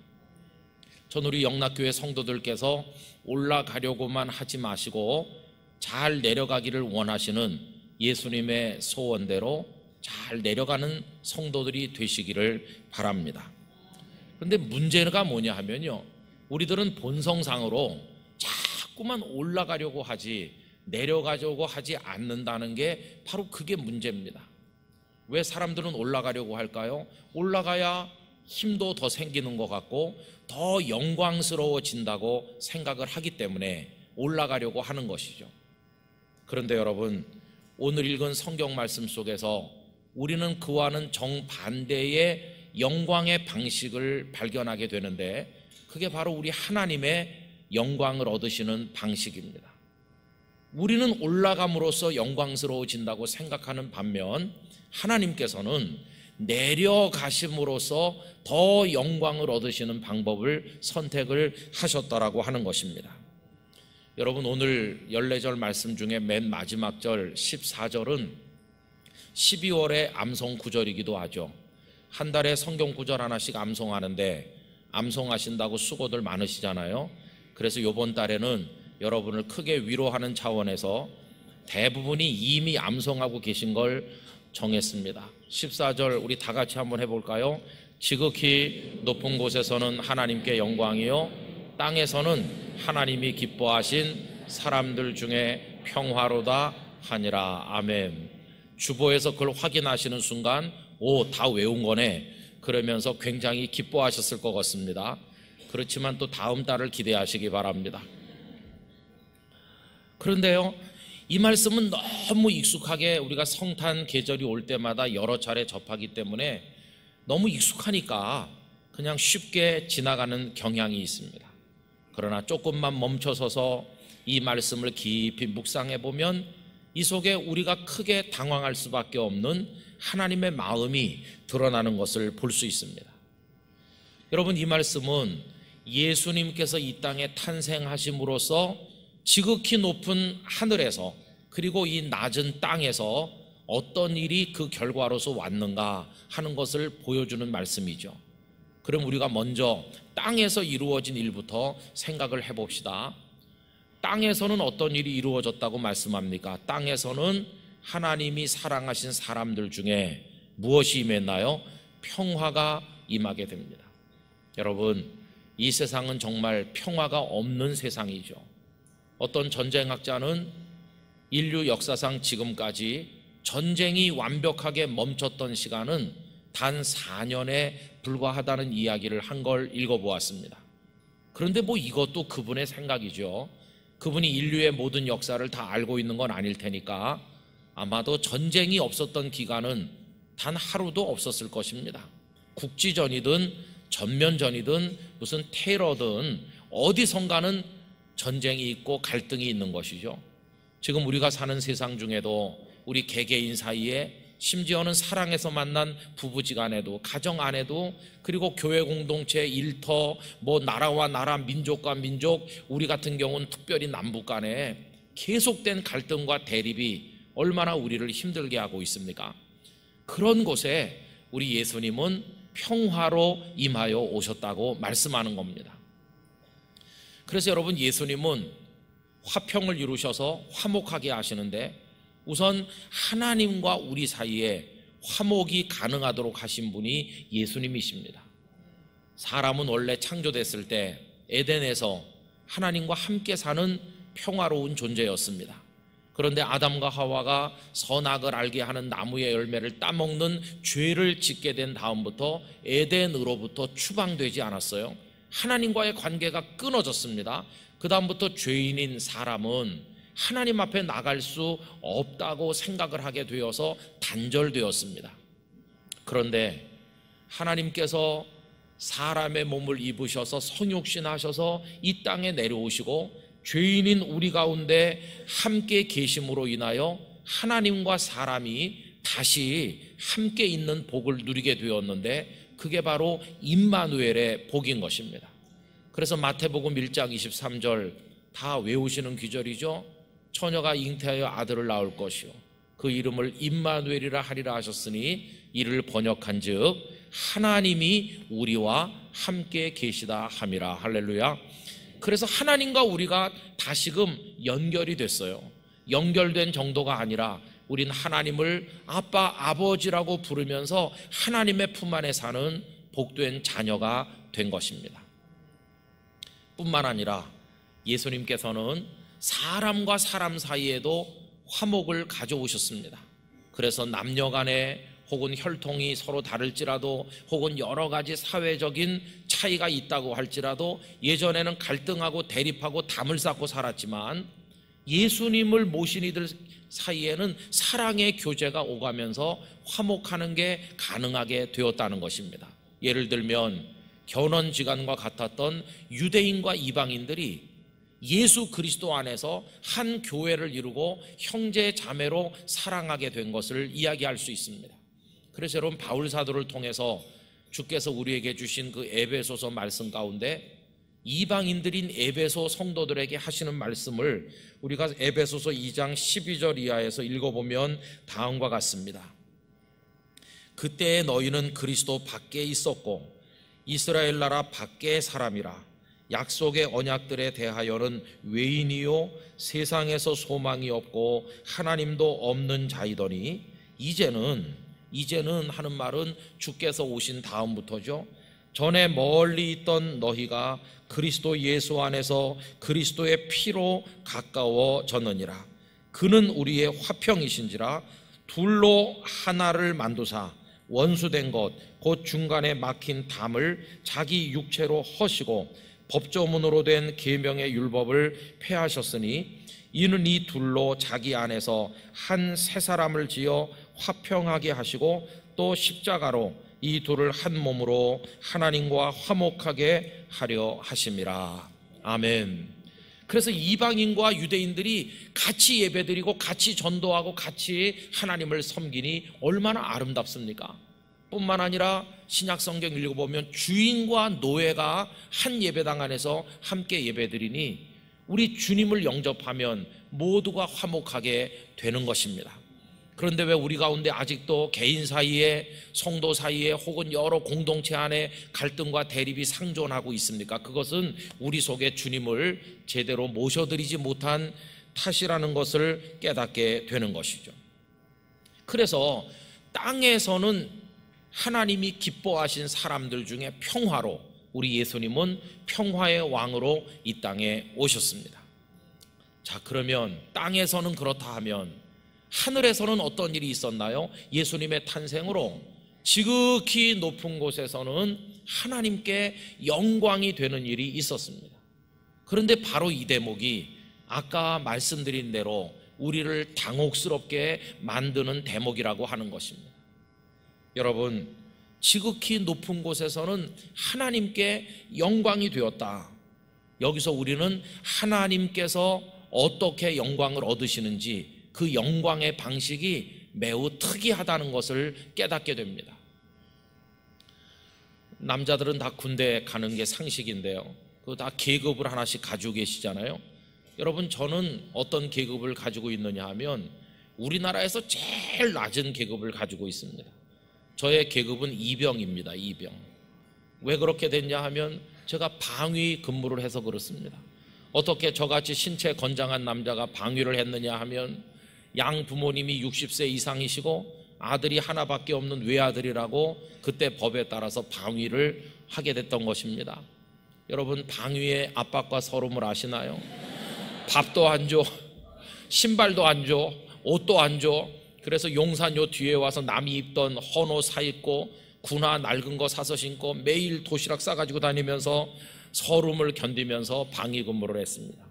전 우리 영락교회 성도들께서 올라가려고만 하지 마시고 잘 내려가기를 원하시는 예수님의 소원대로 잘 내려가는 성도들이 되시기를 바랍니다. 그런데 문제가 뭐냐 하면요, 우리들은 본성상으로 자꾸만 올라가려고 하지 내려가려고 하지 않는다는 게 바로 그게 문제입니다. 왜 사람들은 올라가려고 할까요? 올라가야 힘도 더 생기는 것 같고 더 영광스러워진다고 생각을 하기 때문에 올라가려고 하는 것이죠. 그런데 여러분, 오늘 읽은 성경 말씀 속에서 우리는 그와는 정반대의 영광의 방식을 발견하게 되는데, 그게 바로 우리 하나님의 영광을 얻으시는 방식입니다. 우리는 올라감으로써 영광스러워진다고 생각하는 반면, 하나님께서는 내려가심으로써 더 영광을 얻으시는 방법을 선택을 하셨다라고 하는 것입니다. 여러분, 오늘 14절 말씀 중에 맨 마지막 절 14절은 12월의 암송 구절이기도 하죠. 한 달에 성경 구절 하나씩 암송하는데, 암송하신다고 수고들 많으시잖아요. 그래서 이번 달에는 여러분을 크게 위로하는 차원에서 대부분이 이미 암송하고 계신 걸 정했습니다. 14절 우리 다 같이 한번 해볼까요? 지극히 높은 곳에서는 하나님께 영광이요, 땅에서는 하나님이 기뻐하신 사람들 중에 평화로다 하니라. 아멘. 주보에서 그걸 확인하시는 순간 다 외운 거네, 그러면서 굉장히 기뻐하셨을 것 같습니다. 그렇지만 또 다음 달을 기대하시기 바랍니다. 그런데요, 이 말씀은 너무 익숙하게 우리가 성탄 계절이 올 때마다 여러 차례 접하기 때문에 너무 익숙하니까 그냥 쉽게 지나가는 경향이 있습니다. 그러나 조금만 멈춰서서 이 말씀을 깊이 묵상해 보면 이 속에 우리가 크게 당황할 수밖에 없는 하나님의 마음이 드러나는 것을 볼 수 있습니다. 여러분, 이 말씀은 예수님께서 이 땅에 탄생하심으로써 지극히 높은 하늘에서, 그리고 이 낮은 땅에서 어떤 일이 그 결과로서 왔는가 하는 것을 보여주는 말씀이죠. 그럼 우리가 먼저 땅에서 이루어진 일부터 생각을 해봅시다. 땅에서는 어떤 일이 이루어졌다고 말씀합니까? 땅에서는 하나님이 사랑하신 사람들 중에 무엇이 임했나요? 평화가 임하게 됩니다. 여러분, 이 세상은 정말 평화가 없는 세상이죠. 어떤 전쟁학자는 인류 역사상 지금까지 전쟁이 완벽하게 멈췄던 시간은 단 4년에 불과하다는 이야기를 한 걸 읽어보았습니다. 그런데 이것도 그분의 생각이죠. 그분이 인류의 모든 역사를 다 알고 있는 건 아닐 테니까 아마도 전쟁이 없었던 기간은 단 하루도 없었을 것입니다. 국지전이든 전면전이든 무슨 테러든 어디선가는 전쟁이 있고 갈등이 있는 것이죠. 지금 우리가 사는 세상 중에도 우리 개개인 사이에, 심지어는 사랑해서 만난 부부지간에도, 가정 안에도, 그리고 교회 공동체, 일터, 나라와 나라, 민족과 민족, 우리 같은 경우는 특별히 남북 간에 계속된 갈등과 대립이 얼마나 우리를 힘들게 하고 있습니까? 그런 곳에 우리 예수님은 평화로 임하여 오셨다고 말씀하는 겁니다. 그래서 여러분, 예수님은 화평을 이루셔서 화목하게 하시는데, 우선 하나님과 우리 사이에 화목이 가능하도록 하신 분이 예수님이십니다. 사람은 원래 창조됐을 때 에덴에서 하나님과 함께 사는 평화로운 존재였습니다. 그런데 아담과 하와가 선악을 알게 하는 나무의 열매를 따먹는 죄를 짓게 된 다음부터 에덴으로부터 추방되지 않았어요. 하나님과의 관계가 끊어졌습니다. 그 다음부터 죄인인 사람은 하나님 앞에 나갈 수 없다고 생각을 하게 되어서 단절되었습니다. 그런데 하나님께서 사람의 몸을 입으셔서 성육신하셔서 이 땅에 내려오시고 죄인인 우리 가운데 함께 계심으로 인하여 하나님과 사람이 다시 함께 있는 복을 누리게 되었는데, 그게 바로 임마누엘의 복인 것입니다. 그래서 마태복음 1장 23절 다 외우시는 귀절이죠. 처녀가 잉태하여 아들을 낳을 것이요 그 이름을 임마누엘이라 하리라 하셨으니, 이를 번역한즉 하나님이 우리와 함께 계시다 함이라. 할렐루야. 그래서 하나님과 우리가 다시금 연결이 됐어요. 연결된 정도가 아니라 우린 하나님을 아빠, 아버지라고 부르면서 하나님의 품 안에 사는 복된 자녀가 된 것입니다. 뿐만 아니라 예수님께서는 사람과 사람 사이에도 화목을 가져오셨습니다. 그래서 남녀 간에 혹은 혈통이 서로 다를지라도, 혹은 여러 가지 사회적인 차이가 있다고 할지라도, 예전에는 갈등하고 대립하고 담을 쌓고 살았지만 예수님을 모신 이들 사이에는 사랑의 교제가 오가면서 화목하는 게 가능하게 되었다는 것입니다. 예를 들면 견원지간과 같았던 유대인과 이방인들이 예수 그리스도 안에서 한 교회를 이루고 형제 자매로 사랑하게 된 것을 이야기할 수 있습니다. 그래서 여러분, 바울 사도를 통해서 주께서 우리에게 주신 그 에베소서 말씀 가운데 이방인들인 에베소 성도들에게 하시는 말씀을 우리가 에베소서 2장 12절 이하에서 읽어보면 다음과 같습니다. 그때에 너희는 그리스도 밖에 있었고 이스라엘 나라 밖의 사람이라. 약속의 언약들에 대하여는 외인이요 세상에서 소망이 없고 하나님도 없는 자이더니 이제는 하는 말은 주께서 오신 다음부터죠. 전에 멀리 있던 너희가 그리스도 예수 안에서 그리스도의 피로 가까워졌느니라. 그는 우리의 화평이신지라. 둘로 하나를 만두사 원수된 것 곧 중간에 막힌 담을 자기 육체로 허시고 법조문으로 된 계명의 율법을 폐하셨으니 이는 이 둘로 자기 안에서 한 새 사람을 지어 화평하게 하시고 또 십자가로 이 둘을 한 몸으로 하나님과 화목하게 하려 하심이라. 아멘. 그래서 이방인과 유대인들이 같이 예배드리고 같이 전도하고 같이 하나님을 섬기니 얼마나 아름답습니까? 뿐만 아니라 신약 성경 읽어보면 주인과 노예가 한 예배당 안에서 함께 예배드리니 우리 주님을 영접하면 모두가 화목하게 되는 것입니다. 그런데 왜 우리 가운데 아직도 개인 사이에, 성도 사이에 혹은 여러 공동체 안에 갈등과 대립이 상존하고 있습니까? 그것은 우리 속에 주님을 제대로 모셔드리지 못한 탓이라는 것을 깨닫게 되는 것이죠. 그래서 땅에서는 하나님이 기뻐하신 사람들 중에 평화로, 우리 예수님은 평화의 왕으로 이 땅에 오셨습니다. 자, 그러면 땅에서는 그렇다 하면 하늘에서는 어떤 일이 있었나요? 예수님의 탄생으로 지극히 높은 곳에서는 하나님께 영광이 되는 일이 있었습니다. 그런데 바로 이 대목이 아까 말씀드린 대로 우리를 당혹스럽게 만드는 대목이라고 하는 것입니다. 여러분, 지극히 높은 곳에서는 하나님께 영광이 되었다. 여기서 우리는 하나님께서 어떻게 영광을 얻으시는지 그 영광의 방식이 매우 특이하다는 것을 깨닫게 됩니다. 남자들은 다 군대 가는 게 상식인데요, 그거 다 계급을 하나씩 가지고 계시잖아요. 여러분, 저는 어떤 계급을 가지고 있느냐 하면 우리나라에서 제일 낮은 계급을 가지고 있습니다. 저의 계급은 이병입니다. 이병. 왜 그렇게 됐냐 하면 제가 방위 근무를 해서 그렇습니다. 어떻게 저같이 신체 건장한 남자가 방위를 했느냐 하면 양 부모님이 60세 이상이시고 아들이 하나밖에 없는 외아들이라고 그때 법에 따라서 방위를 하게 됐던 것입니다. 여러분, 방위의 압박과 서름을 아시나요? 밥도 안 줘, 신발도 안 줘, 옷도 안 줘. 그래서 용산요 뒤에 와서 남이 입던 헌옷 사 입고 군화 낡은 거 사서 신고 매일 도시락 싸가지고 다니면서 서름을 견디면서 방위 근무를 했습니다.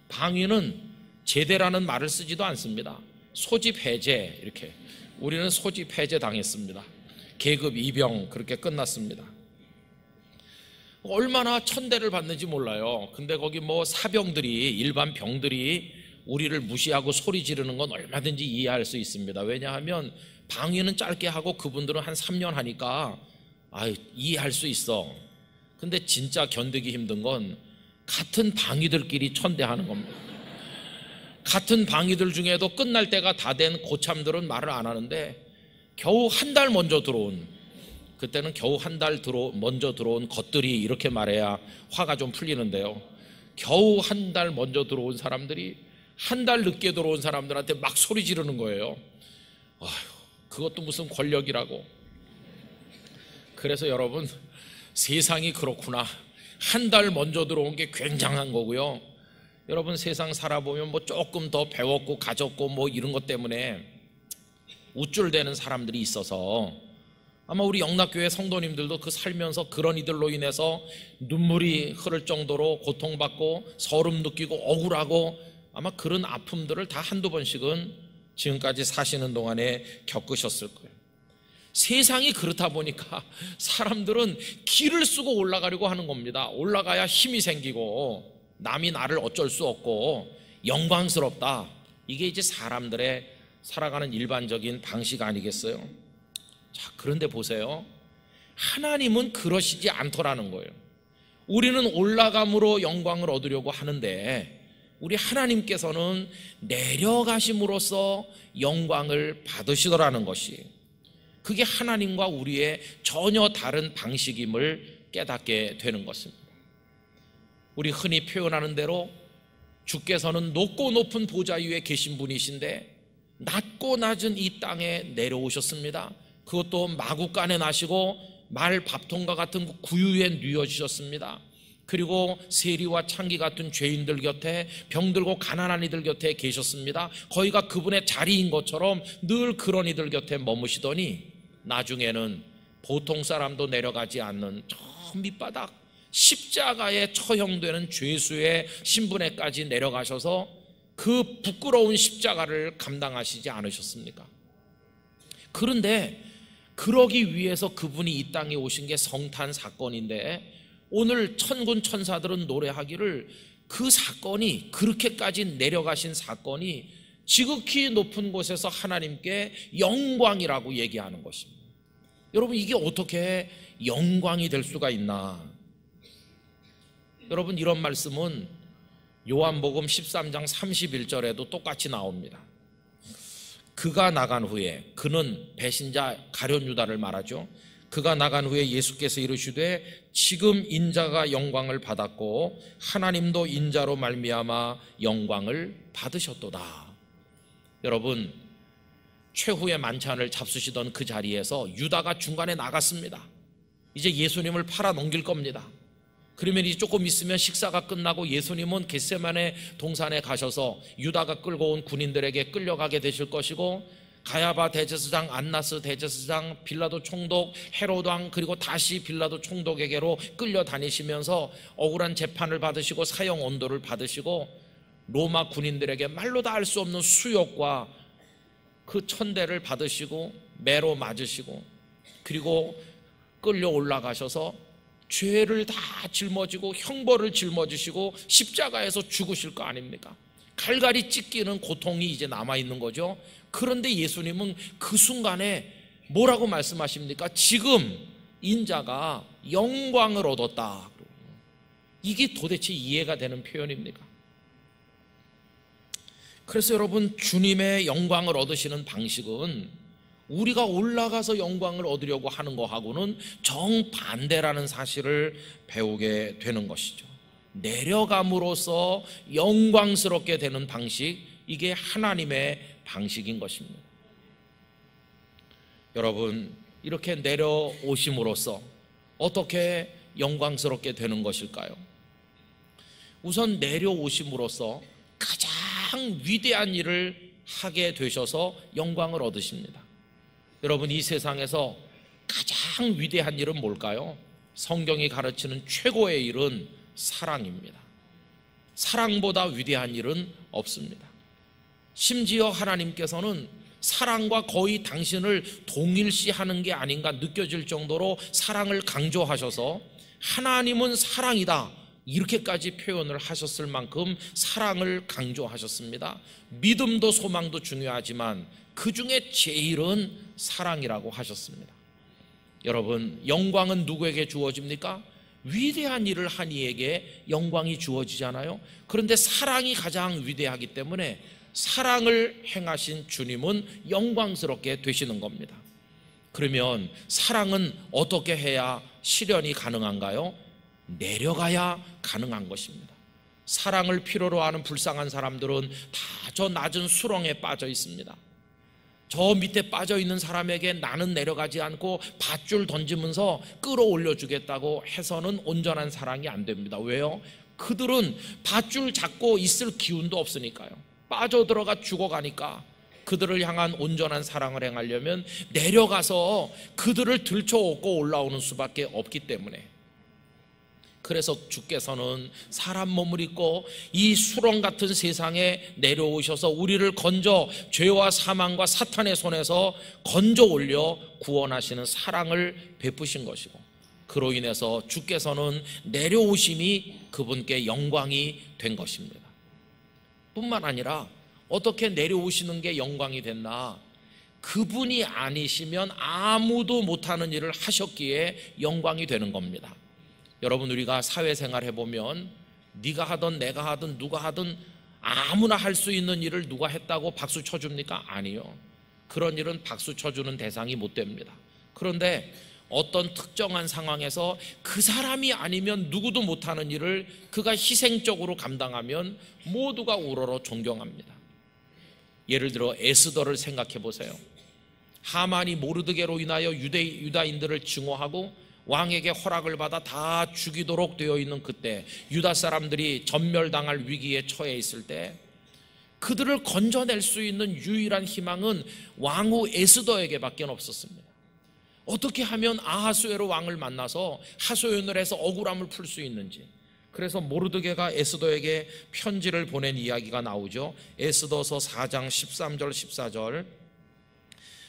방위는 제대라는 말을 쓰지도 않습니다. 소집 해제, 이렇게. 우리는 소집 해제 당했습니다. 계급 이병, 그렇게 끝났습니다. 얼마나 천대를 받는지 몰라요. 근데 거기 뭐 사병들이, 일반 병들이 우리를 무시하고 소리 지르는 건 얼마든지 이해할 수 있습니다. 왜냐하면 방위는 짧게 하고 그분들은 한 3년 하니까 이해할 수 있어. 근데 진짜 견디기 힘든 건 같은 방위들끼리 천대하는 겁니다. 같은 방위들 중에도 끝날 때가 다 된 고참들은 말을 안 하는데 겨우 한 달 먼저 들어온, 그때는 겨우 한 달 먼저 들어온 것들이 이렇게 말해야 화가 좀 풀리는데요, 겨우 한 달 먼저 들어온 사람들이 한 달 늦게 들어온 사람들한테 막 소리 지르는 거예요. 아휴, 그것도 무슨 권력이라고. 그래서 여러분, 세상이 그렇구나. 한 달 먼저 들어온 게 굉장한 거고요. 여러분, 세상 살아보면 뭐 조금 더 배웠고 가졌고 뭐 이런 것 때문에 우쭐대는 사람들이 있어서 아마 우리 영락교회 성도님들도 그 살면서 그런 이들로 인해서 눈물이 흐를 정도로 고통받고 서름 느끼고 억울하고 아마 그런 아픔들을 다 한두 번씩은 지금까지 사시는 동안에 겪으셨을 거예요. 세상이 그렇다 보니까 사람들은 길을 쓰고 올라가려고 하는 겁니다. 올라가야 힘이 생기고 남이 나를 어쩔 수 없고 영광스럽다. 이게 이제 사람들의 살아가는 일반적인 방식 아니겠어요? 자, 그런데 보세요. 하나님은 그러시지 않더라는 거예요. 우리는 올라감으로 영광을 얻으려고 하는데 우리 하나님께서는 내려가심으로써 영광을 받으시더라는 것이, 그게 하나님과 우리의 전혀 다른 방식임을 깨닫게 되는 것입니다. 우리 흔히 표현하는 대로 주께서는 높고 높은 보좌 위에 계신 분이신데 낮고 낮은 이 땅에 내려오셨습니다. 그것도 마구간에 나시고 말 밥통과 같은 구유에 누워주셨습니다. 그리고 세리와 창기 같은 죄인들 곁에, 병들고 가난한 이들 곁에 계셨습니다. 거기가 그분의 자리인 것처럼 늘 그런 이들 곁에 머무시더니 나중에는 보통 사람도 내려가지 않는 저 밑바닥 십자가에 처형되는 죄수의 신분에까지 내려가셔서 그 부끄러운 십자가를 감당하시지 않으셨습니까? 그런데 그러기 위해서 그분이 이 땅에 오신 게 성탄 사건인데, 오늘 천군 천사들은 노래하기를 그 사건이, 그렇게까지 내려가신 사건이 지극히 높은 곳에서 하나님께 영광이라고 얘기하는 것입니다. 여러분, 이게 어떻게 영광이 될 수가 있나? 여러분, 이런 말씀은 요한복음 13장 31절에도 똑같이 나옵니다. 그가 나간 후에, 그는 배신자 가룟 유다를 말하죠. 그가 나간 후에 예수께서 이르시되 지금 인자가 영광을 받았고 하나님도 인자로 말미암아 영광을 받으셨도다. 여러분, 최후의 만찬을 잡수시던 그 자리에서 유다가 중간에 나갔습니다. 이제 예수님을 팔아 넘길 겁니다. 그러면 이제 조금 있으면 식사가 끝나고 예수님은 겟세마네 동산에 가셔서 유다가 끌고 온 군인들에게 끌려가게 되실 것이고, 가야바 대제사장, 안나스 대제사장, 빌라도 총독, 헤로드 왕, 그리고 다시 빌라도 총독에게로 끌려다니시면서 억울한 재판을 받으시고 사형 언도를 받으시고 로마 군인들에게 말로 다 알 수 없는 수욕과 그 천대를 받으시고 매로 맞으시고, 그리고 끌려 올라가셔서 죄를 다 짊어지고 형벌을 짊어지시고 십자가에서 죽으실 거 아닙니까? 갈갈이 찢기는 고통이 이제 남아있는 거죠. 그런데 예수님은 그 순간에 뭐라고 말씀하십니까? 지금 인자가 영광을 얻었다. 이게 도대체 이해가 되는 표현입니까? 그래서 여러분, 주님의 영광을 얻으시는 방식은 우리가 올라가서 영광을 얻으려고 하는 것하고는 정반대라는 사실을 배우게 되는 것이죠. 내려감으로써 영광스럽게 되는 방식, 이게 하나님의 방식인 것입니다. 여러분, 이렇게 내려오심으로써 어떻게 영광스럽게 되는 것일까요? 우선 내려오심으로써 가장 위대한 일을 하게 되셔서 영광을 얻으십니다. 여러분, 이 세상에서 가장 위대한 일은 뭘까요? 성경이 가르치는 최고의 일은 사랑입니다. 사랑보다 위대한 일은 없습니다. 심지어 하나님께서는 사랑과 거의 당신을 동일시하는 게 아닌가 느껴질 정도로 사랑을 강조하셔서 하나님은 사랑이다, 이렇게까지 표현을 하셨을 만큼 사랑을 강조하셨습니다. 믿음도 소망도 중요하지만 그 중에 제일은 사랑이라고 하셨습니다. 여러분, 영광은 누구에게 주어집니까? 위대한 일을 한 이에게 영광이 주어지잖아요. 그런데 사랑이 가장 위대하기 때문에 사랑을 행하신 주님은 영광스럽게 되시는 겁니다. 그러면 사랑은 어떻게 해야 실현이 가능한가요? 내려가야 가능한 것입니다. 사랑을 필요로 하는 불쌍한 사람들은 다 저 낮은 수렁에 빠져 있습니다. 저 밑에 빠져 있는 사람에게 나는 내려가지 않고 밧줄 던지면서 끌어올려 주겠다고 해서는 온전한 사랑이 안 됩니다. 왜요? 그들은 밧줄 잡고 있을 기운도 없으니까요. 빠져들어가 죽어가니까. 그들을 향한 온전한 사랑을 행하려면 내려가서 그들을 들쳐업고 올라오는 수밖에 없기 때문에. 그래서 주께서는 사람 몸을 입고 이 수렁 같은 세상에 내려오셔서 우리를 건져 죄와 사망과 사탄의 손에서 건져 올려 구원하시는 사랑을 베푸신 것이고, 그로 인해서 주께서는 내려오심이 그분께 영광이 된 것입니다. 뿐만 아니라 어떻게 내려오시는 게 영광이 됐나? 그분이 아니시면 아무도 못하는 일을 하셨기에 영광이 되는 겁니다. 여러분, 우리가 사회생활 해보면 네가 하든 내가 하든 누가 하든 아무나 할 수 있는 일을 누가 했다고 박수 쳐줍니까? 아니요. 그런 일은 박수 쳐주는 대상이 못 됩니다. 그런데 어떤 특정한 상황에서 그 사람이 아니면 누구도 못하는 일을 그가 희생적으로 감당하면 모두가 우러러 존경합니다. 예를 들어 에스더를 생각해 보세요. 하만이 모르드게로 인하여 유다인들을 증오하고 왕에게 허락을 받아 다 죽이도록 되어 있는 그때, 유다 사람들이 전멸당할 위기에 처해 있을 때 그들을 건져낼 수 있는 유일한 희망은 왕후 에스더에게밖에 없었습니다. 어떻게 하면 아하수에로 왕을 만나서 하소연을 해서 억울함을 풀 수 있는지. 그래서 모르드게가 에스더에게 편지를 보낸 이야기가 나오죠. 에스더서 4장 13절 14절.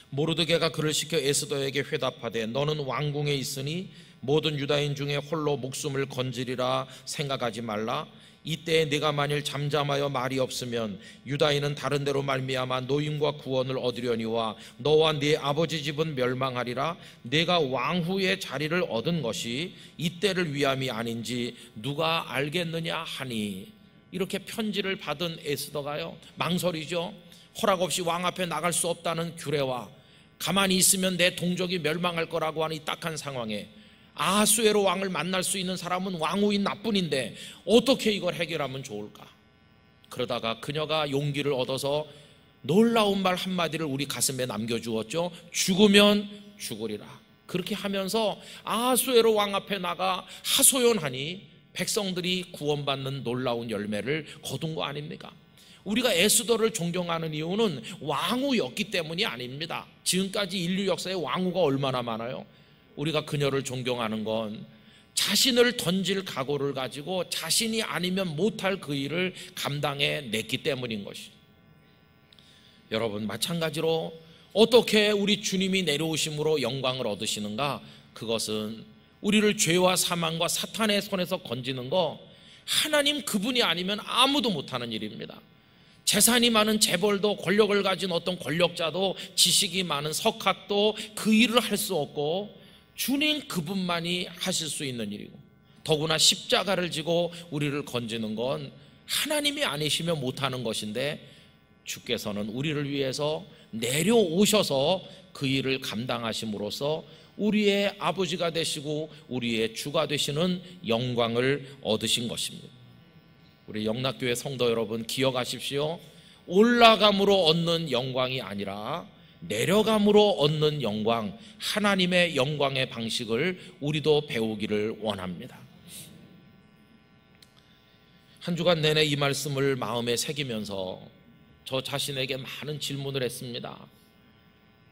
모르드게가 그를 시켜 에스더에게 회답하되 너는 왕궁에 있으니 모든 유다인 중에 홀로 목숨을 건지리라 생각하지 말라. 이때 네가 만일 잠잠하여 말이 없으면 유다인은 다른 데로 말미암아 노임과 구원을 얻으려니와 너와 네 아버지 집은 멸망하리라. 네가 왕후의 자리를 얻은 것이 이때를 위함이 아닌지 누가 알겠느냐 하니. 이렇게 편지를 받은 에스더가요, 망설이죠. 허락 없이 왕 앞에 나갈 수 없다는 규례와 가만히 있으면 내 동족이 멸망할 거라고 하는 이 딱한 상황에 아하수에로 왕을 만날 수 있는 사람은 왕후인 나뿐인데 어떻게 이걸 해결하면 좋을까? 그러다가 그녀가 용기를 얻어서 놀라운 말 한마디를 우리 가슴에 남겨주었죠. 죽으면 죽으리라. 그렇게 하면서 아하수에로 왕 앞에 나가 하소연하니 백성들이 구원받는 놀라운 열매를 거둔 거 아닙니까? 우리가 에스더를 존경하는 이유는 왕후였기 때문이 아닙니다. 지금까지 인류 역사에 왕후가 얼마나 많아요? 우리가 그녀를 존경하는 건 자신을 던질 각오를 가지고 자신이 아니면 못할 그 일을 감당해 냈기 때문인 것이. 여러분, 마찬가지로 어떻게 우리 주님이 내려오심으로 영광을 얻으시는가? 그것은 우리를 죄와 사망과 사탄의 손에서 건지는 거, 하나님 그분이 아니면 아무도 못하는 일입니다. 재산이 많은 재벌도, 권력을 가진 어떤 권력자도, 지식이 많은 석학도 그 일을 할 수 없고 주님 그분만이 하실 수 있는 일이고, 더구나 십자가를 지고 우리를 건지는 건 하나님이 아니시면 못하는 것인데 주께서는 우리를 위해서 내려오셔서 그 일을 감당하심으로써 우리의 아버지가 되시고 우리의 주가 되시는 영광을 얻으신 것입니다. 우리 영락교회 성도 여러분, 기억하십시오. 올라감으로 얻는 영광이 아니라 내려감으로 얻는 영광, 하나님의 영광의 방식을 우리도 배우기를 원합니다. 한 주간 내내 이 말씀을 마음에 새기면서 저 자신에게 많은 질문을 했습니다.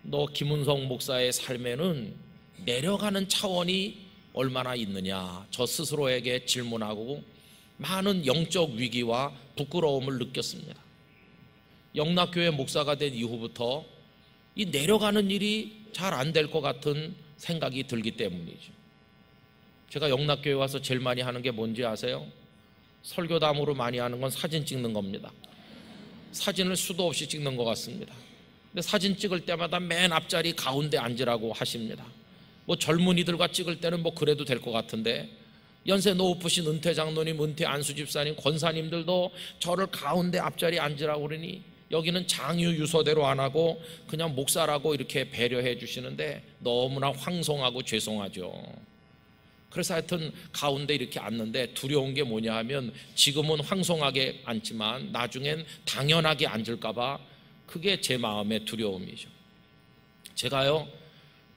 너 김은성 목사의 삶에는 내려가는 차원이 얼마나 있느냐, 저 스스로에게 질문하고 많은 영적 위기와 부끄러움을 느꼈습니다. 영락교회 목사가 된 이후부터 이 내려가는 일이 잘 안 될 것 같은 생각이 들기 때문이죠. 제가 영락교회 와서 제일 많이 하는 게 뭔지 아세요? 설교담으로 많이 하는 건 사진 찍는 겁니다. 사진을 수도 없이 찍는 것 같습니다. 근데 사진 찍을 때마다 맨 앞자리 가운데 앉으라고 하십니다. 뭐 젊은이들과 찍을 때는 뭐 그래도 될 것 같은데, 연세 높으신 은퇴 장로님, 은퇴 안수 집사님, 권사님들도 저를 가운데 앞자리 앉으라고 그러니 여기는 장유 유서대로 안 하고 그냥 목사라고 이렇게 배려해 주시는데 너무나 황송하고 죄송하죠. 그래서 하여튼 가운데 이렇게 앉는데 두려운 게 뭐냐 하면 지금은 황송하게 앉지만 나중엔 당연하게 앉을까 봐, 그게 제 마음의 두려움이죠. 제가요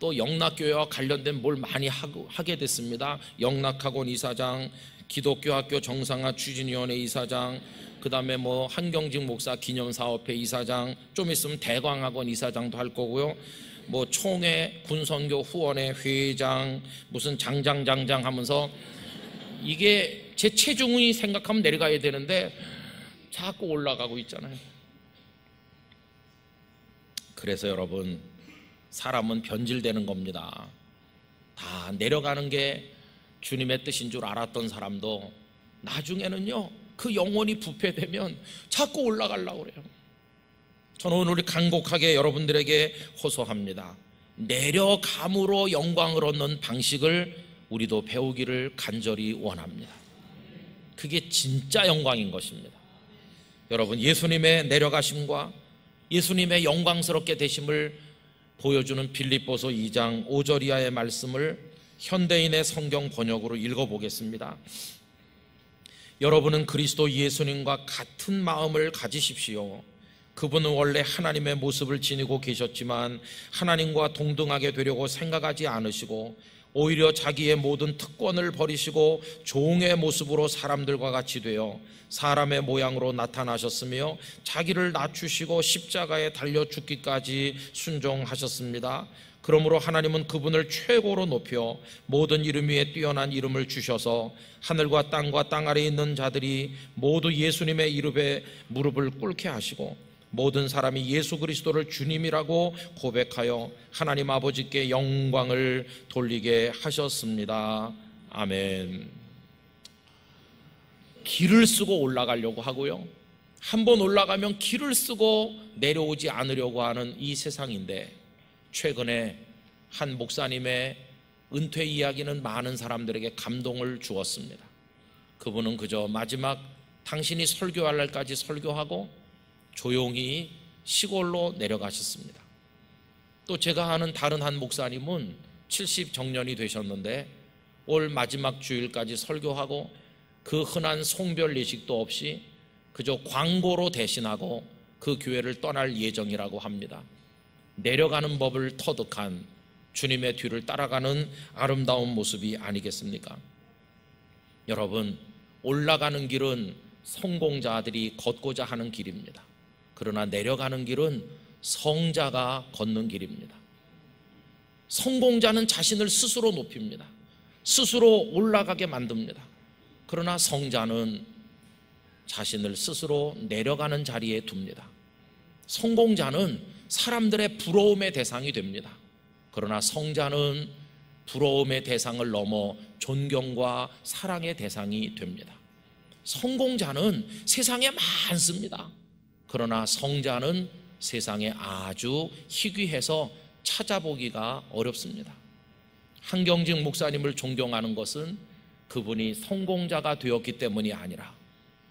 또 영락교회와 관련된 뭘 많이 하게 됐습니다. 영락학원 이사장, 기독교학교 정상화 추진위원회 이사장, 그 다음에 뭐 한경직 목사 기념사업회 이사장, 좀 있으면 대광학원 이사장도 할 거고요. 뭐 총회 군선교 후원회 회장, 무슨 장장 하면서 이게 제 체중이 생각하면 내려가야 되는데 자꾸 올라가고 있잖아요. 그래서 여러분, 사람은 변질되는 겁니다. 다 내려가는 게 주님의 뜻인 줄 알았던 사람도 나중에는요, 그 영혼이 부패되면 자꾸 올라가려고 그래요. 저는 오늘 간곡하게 여러분들에게 호소합니다. 내려감으로 영광을 얻는 방식을 우리도 배우기를 간절히 원합니다. 그게 진짜 영광인 것입니다. 여러분, 예수님의 내려가심과 예수님의 영광스럽게 되심을 보여주는 빌립보서 2장 5절 이하의 말씀을 현대인의 성경 번역으로 읽어보겠습니다. 여러분은 그리스도 예수님과 같은 마음을 가지십시오. 그분은 원래 하나님의 모습을 지니고 계셨지만 하나님과 동등하게 되려고 생각하지 않으시고 오히려 자기의 모든 특권을 버리시고 종의 모습으로 사람들과 같이 되어 사람의 모양으로 나타나셨으며 자기를 낮추시고 십자가에 달려 죽기까지 순종하셨습니다. 그러므로 하나님은 그분을 최고로 높여 모든 이름 위에 뛰어난 이름을 주셔서 하늘과 땅과 땅 아래에 있는 자들이 모두 예수님의 이름에 무릎을 꿇게 하시고 모든 사람이 예수 그리스도를 주님이라고 고백하여 하나님 아버지께 영광을 돌리게 하셨습니다. 아멘. 길을 쓰고 올라가려고 하고요, 한번 올라가면 길을 쓰고 내려오지 않으려고 하는 이 세상인데, 최근에 한 목사님의 은퇴 이야기는 많은 사람들에게 감동을 주었습니다. 그분은 그저 마지막 당신이 설교할 날까지 설교하고 조용히 시골로 내려가셨습니다. 또 제가 아는 다른 한 목사님은 70 정년이 되셨는데 올 마지막 주일까지 설교하고 그 흔한 송별 예식도 없이 그저 광고로 대신하고 그 교회를 떠날 예정이라고 합니다. 내려가는 법을 터득한 주님의 뒤를 따라가는 아름다운 모습이 아니겠습니까? 여러분, 올라가는 길은 성공자들이 걷고자 하는 길입니다. 그러나 내려가는 길은 성자가 걷는 길입니다. 성공자는 자신을 스스로 높입니다. 스스로 올라가게 만듭니다. 그러나 성자는 자신을 스스로 내려가는 자리에 둡니다. 성공자는 사람들의 부러움의 대상이 됩니다. 그러나 성자는 부러움의 대상을 넘어 존경과 사랑의 대상이 됩니다. 성공자는 세상에 많습니다. 그러나 성자는 세상에 아주 희귀해서 찾아보기가 어렵습니다. 한경직 목사님을 존경하는 것은 그분이 성공자가 되었기 때문이 아니라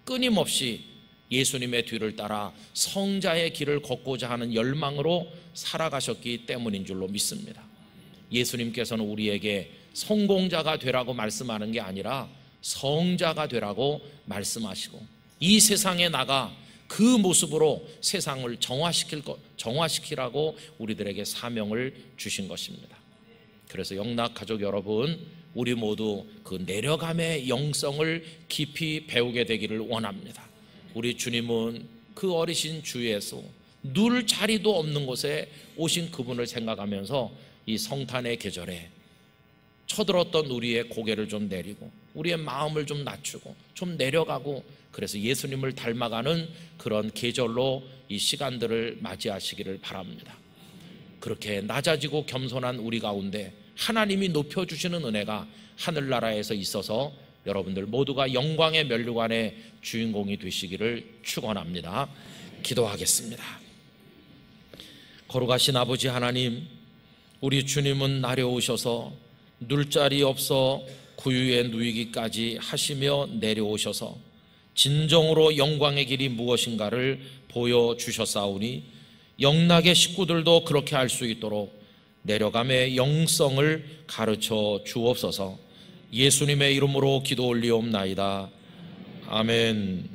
끊임없이 예수님의 뒤를 따라 성자의 길을 걷고자 하는 열망으로 살아가셨기 때문인 줄로 믿습니다. 예수님께서는 우리에게 성공자가 되라고 말씀하는 게 아니라 성자가 되라고 말씀하시고 이 세상에 나가 그 모습으로 세상을 정화시키라고 우리들에게 사명을 주신 것입니다. 그래서 영락 가족 여러분, 우리 모두 그 내려감의 영성을 깊이 배우게 되기를 원합니다. 우리 주님은 그 어리신 주 예수, 누울 자리도 없는 곳에 오신 그분을 생각하면서 이 성탄의 계절에 쳐들었던 우리의 고개를 좀 내리고 우리의 마음을 좀 낮추고 좀 내려가고, 그래서 예수님을 닮아가는 그런 계절로 이 시간들을 맞이하시기를 바랍니다. 그렇게 낮아지고 겸손한 우리 가운데 하나님이 높여주시는 은혜가 하늘나라에서 있어서 여러분들 모두가 영광의 면류관의 주인공이 되시기를 축원합니다. 기도하겠습니다. 거룩하신 아버지 하나님, 우리 주님은 내려오셔서 눌 자리 없어 구유에 누이기까지 하시며 내려오셔서 진정으로 영광의 길이 무엇인가를 보여주셨사오니 영락의 식구들도 그렇게 할 수 있도록 내려감의 영성을 가르쳐 주옵소서. 예수님의 이름으로 기도 올리옵나이다. 아멘.